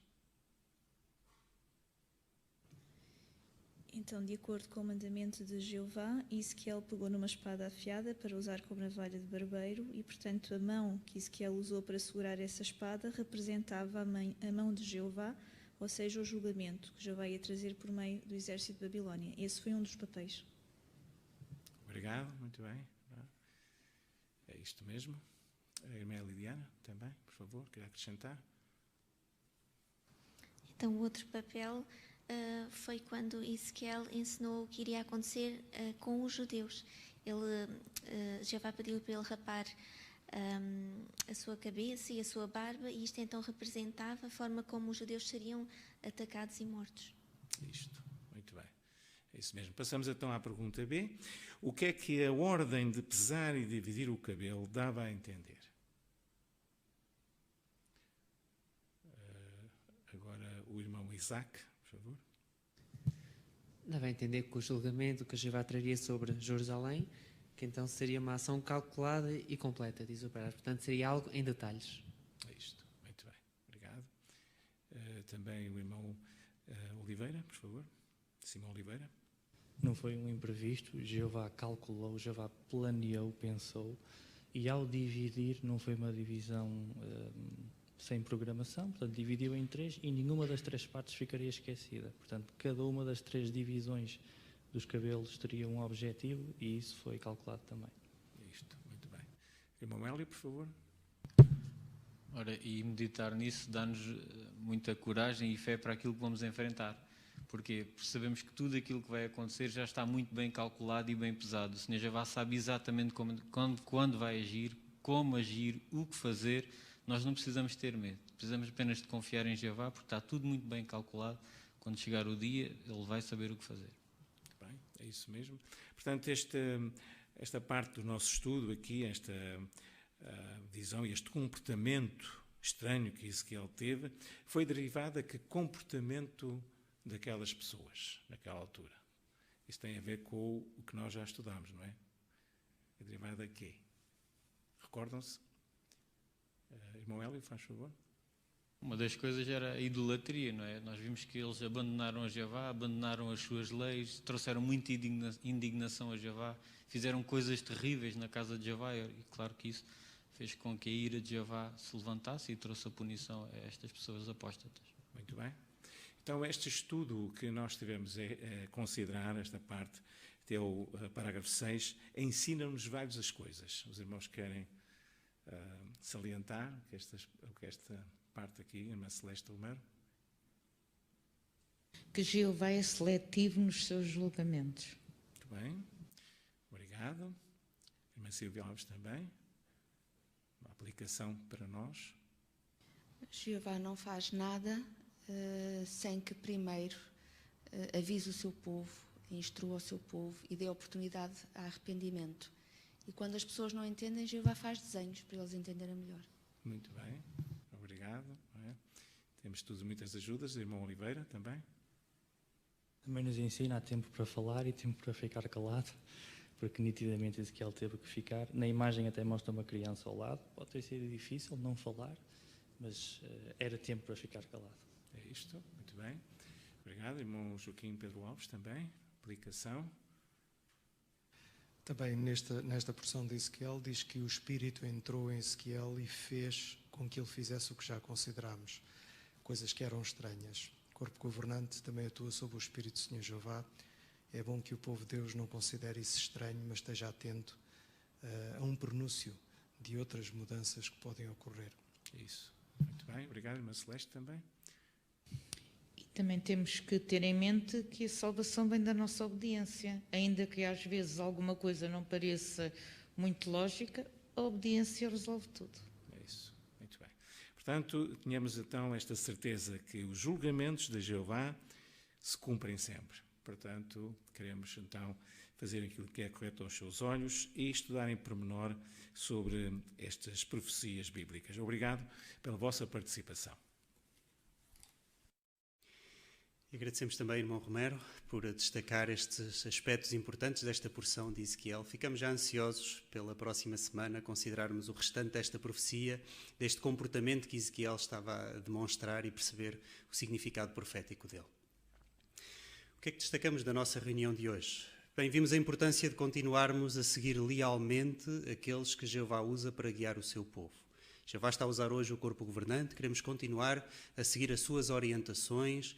Então, de acordo com o mandamento de Jeová, Ezequiel pegou numa espada afiada para usar como navalha de barbeiro e, portanto, a mão que Ezequiel usou para segurar essa espada representava a mão de Jeová, ou seja, o julgamento que Jeová ia trazer por meio do exército de Babilónia. Esse foi um dos papéis. Obrigado, muito bem. É isto mesmo. A irmã Lidiana, também, por favor, quer acrescentar? Então, o outro papel foi quando Ezequiel ensinou o que iria acontecer com os judeus. Jeová pediu para ele rapar a sua cabeça e a sua barba, e isto então representava a forma como os judeus seriam atacados e mortos. Isto, muito bem. É isso mesmo. Passamos então à pergunta B. O que é que a ordem de pesar e dividir o cabelo dava a entender? Agora o irmão Isaac, por favor. Dava a entender que o julgamento que Jeová traria sobre Jerusalém, que então seria uma ação calculada e completa, diz o parágrafo. Portanto, seria algo em detalhes. É isto. Muito bem. Obrigado. Também o irmão Oliveira, por favor. Simão Oliveira. Não foi um imprevisto. Jeová calculou, Jeová planeou, pensou. E ao dividir, não foi uma divisão sem programação, portanto dividiu em 3 e nenhuma das 3 partes ficaria esquecida. Portanto, cada uma das 3 divisões dos cabelos teria um objetivo e isso foi calculado também. Isto, muito bem. Irmão Hélio, por favor. Ora, e meditar nisso dá-nos muita coragem e fé para aquilo que vamos enfrentar. Porquê? Porque sabemos que tudo aquilo que vai acontecer já está muito bem calculado e bem pesado. O Senhor já sabe exatamente quando vai agir, como agir, o que fazer. Nós não precisamos ter medo, precisamos apenas de confiar em Jeová, porque está tudo muito bem calculado. Quando chegar o dia, Ele vai saber o que fazer. Muito bem, é isso mesmo. Portanto, esta parte do nosso estudo aqui, esta visão e este comportamento estranho que Ezequiel teve, foi derivado a que comportamento daquelas pessoas, naquela altura? Isso tem a ver com o que nós já estudámos, não é? É derivado a quê? Recordam-se? Irmão Hélio, faz favor. Uma das coisas era a idolatria, não é? Nós vimos que eles abandonaram a Jeová, abandonaram as suas leis, trouxeram muita indignação a Jeová, fizeram coisas terríveis na casa de Jeová, e claro que isso fez com que a ira de Jeová se levantasse e trouxe a punição a estas pessoas apóstatas. Muito bem. Então, este estudo que nós tivemos a considerar, esta parte, até o parágrafo 6, ensina-nos várias coisas. Os irmãos querem salientar que esta parte aqui, irmã Celeste Romero? Que Jeová é seletivo nos seus julgamentos. Muito bem. Obrigado. Irmã Silvia Alves também. Uma aplicação para nós. Jeová não faz nada sem que primeiro avise o seu povo, instrua o seu povo e dê oportunidade a arrependimento. E quando as pessoas não entendem, Jeová faz desenhos para eles entenderem melhor. Muito bem, obrigado. Temos todas muitas ajudas. Irmão Oliveira também. Também nos ensina, há tempo para falar e tempo para ficar calado, porque nitidamente Ezequiel teve que ficar. Na imagem até mostra uma criança ao lado. Pode ter sido difícil não falar, mas era tempo para ficar calado. É isto, muito bem. Obrigado. Irmão Joaquim Pedro Alves também. Aplicação. Também nesta porção de Ezequiel diz que o Espírito entrou em Ezequiel e fez com que ele fizesse o que já consideramos, coisas que eram estranhas. O corpo governante também atua sob o Espírito do Senhor Jeová. É bom que o povo de Deus não considere isso estranho, mas esteja atento a um pronúncio de outras mudanças que podem ocorrer. Isso. Muito bem. Obrigado, irmã Celeste também. Também temos que ter em mente que a salvação vem da nossa obediência. Ainda que às vezes alguma coisa não pareça muito lógica, a obediência resolve tudo. É isso, muito bem. Portanto, tínhamos então esta certeza que os julgamentos de Jeová se cumprem sempre. Portanto, queremos então fazer aquilo que é correto aos seus olhos e estudar em pormenor sobre estas profecias bíblicas. Obrigado pela vossa participação. E agradecemos também, irmão Romero, por destacar estes aspectos importantes desta porção de Ezequiel. Ficamos já ansiosos pela próxima semana considerarmos o restante desta profecia, deste comportamento que Ezequiel estava a demonstrar e perceber o significado profético dele. O que é que destacamos da nossa reunião de hoje? Bem, vimos a importância de continuarmos a seguir lealmente aqueles que Jeová usa para guiar o seu povo. Jeová está a usar hoje o corpo governante, queremos continuar a seguir as suas orientações,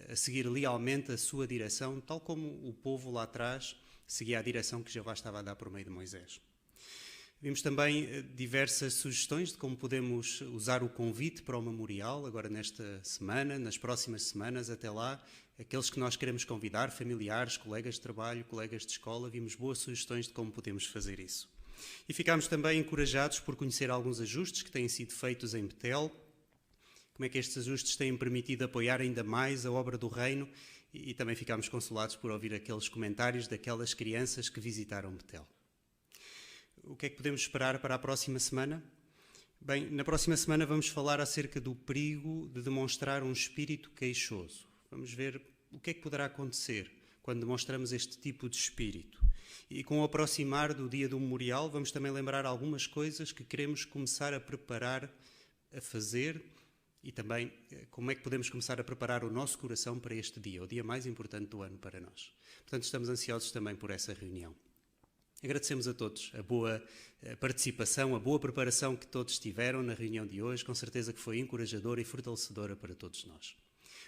a seguir lealmente a sua direção, tal como o povo lá atrás seguia a direção que Jeová estava a dar por meio de Moisés. Vimos também diversas sugestões de como podemos usar o convite para o memorial, agora nesta semana, nas próximas semanas, até lá, aqueles que nós queremos convidar, familiares, colegas de trabalho, colegas de escola, vimos boas sugestões de como podemos fazer isso. E ficámos também encorajados por conhecer alguns ajustes que têm sido feitos em Betel, como é que estes ajustes têm permitido apoiar ainda mais a obra do Reino, e também ficámos consolados por ouvir aqueles comentários daquelas crianças que visitaram Betel. O que é que podemos esperar para a próxima semana? Bem, na próxima semana vamos falar acerca do perigo de demonstrar um espírito queixoso. Vamos ver o que é que poderá acontecer quando demonstramos este tipo de espírito. E com o aproximar do dia do memorial, vamos também lembrar algumas coisas que queremos começar a preparar, a fazer, e também como é que podemos começar a preparar o nosso coração para este dia, o dia mais importante do ano para nós. Portanto, estamos ansiosos também por essa reunião. Agradecemos a todos a boa participação, a boa preparação que todos tiveram na reunião de hoje, com certeza que foi encorajadora e fortalecedora para todos nós.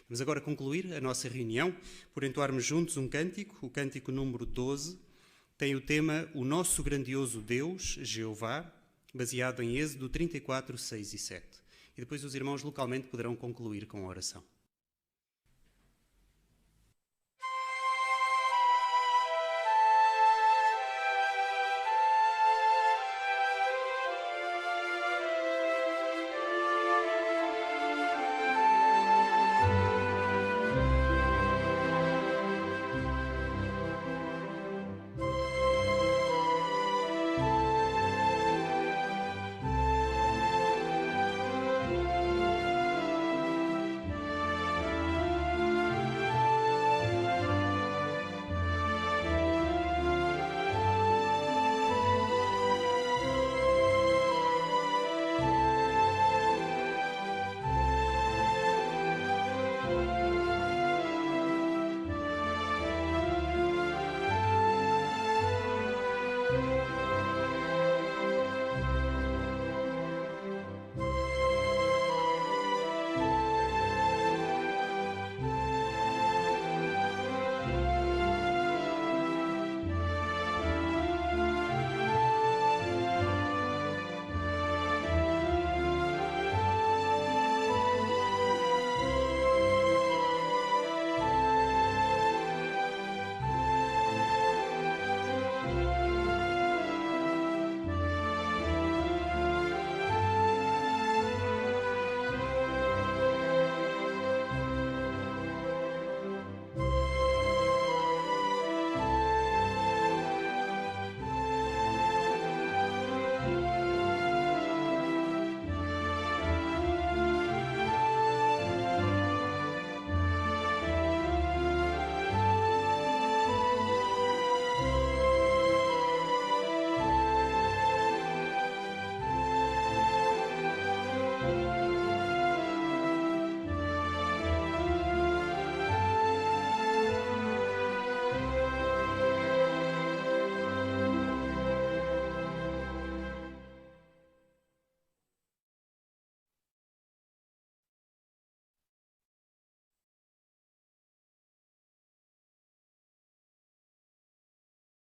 Vamos agora concluir a nossa reunião por entoarmos juntos um cântico, o cântico número 12, tem o tema O Nosso Grandioso Deus, Jeová, baseado em Êxodo 34, 6 e 7. E depois os irmãos localmente poderão concluir com a oração.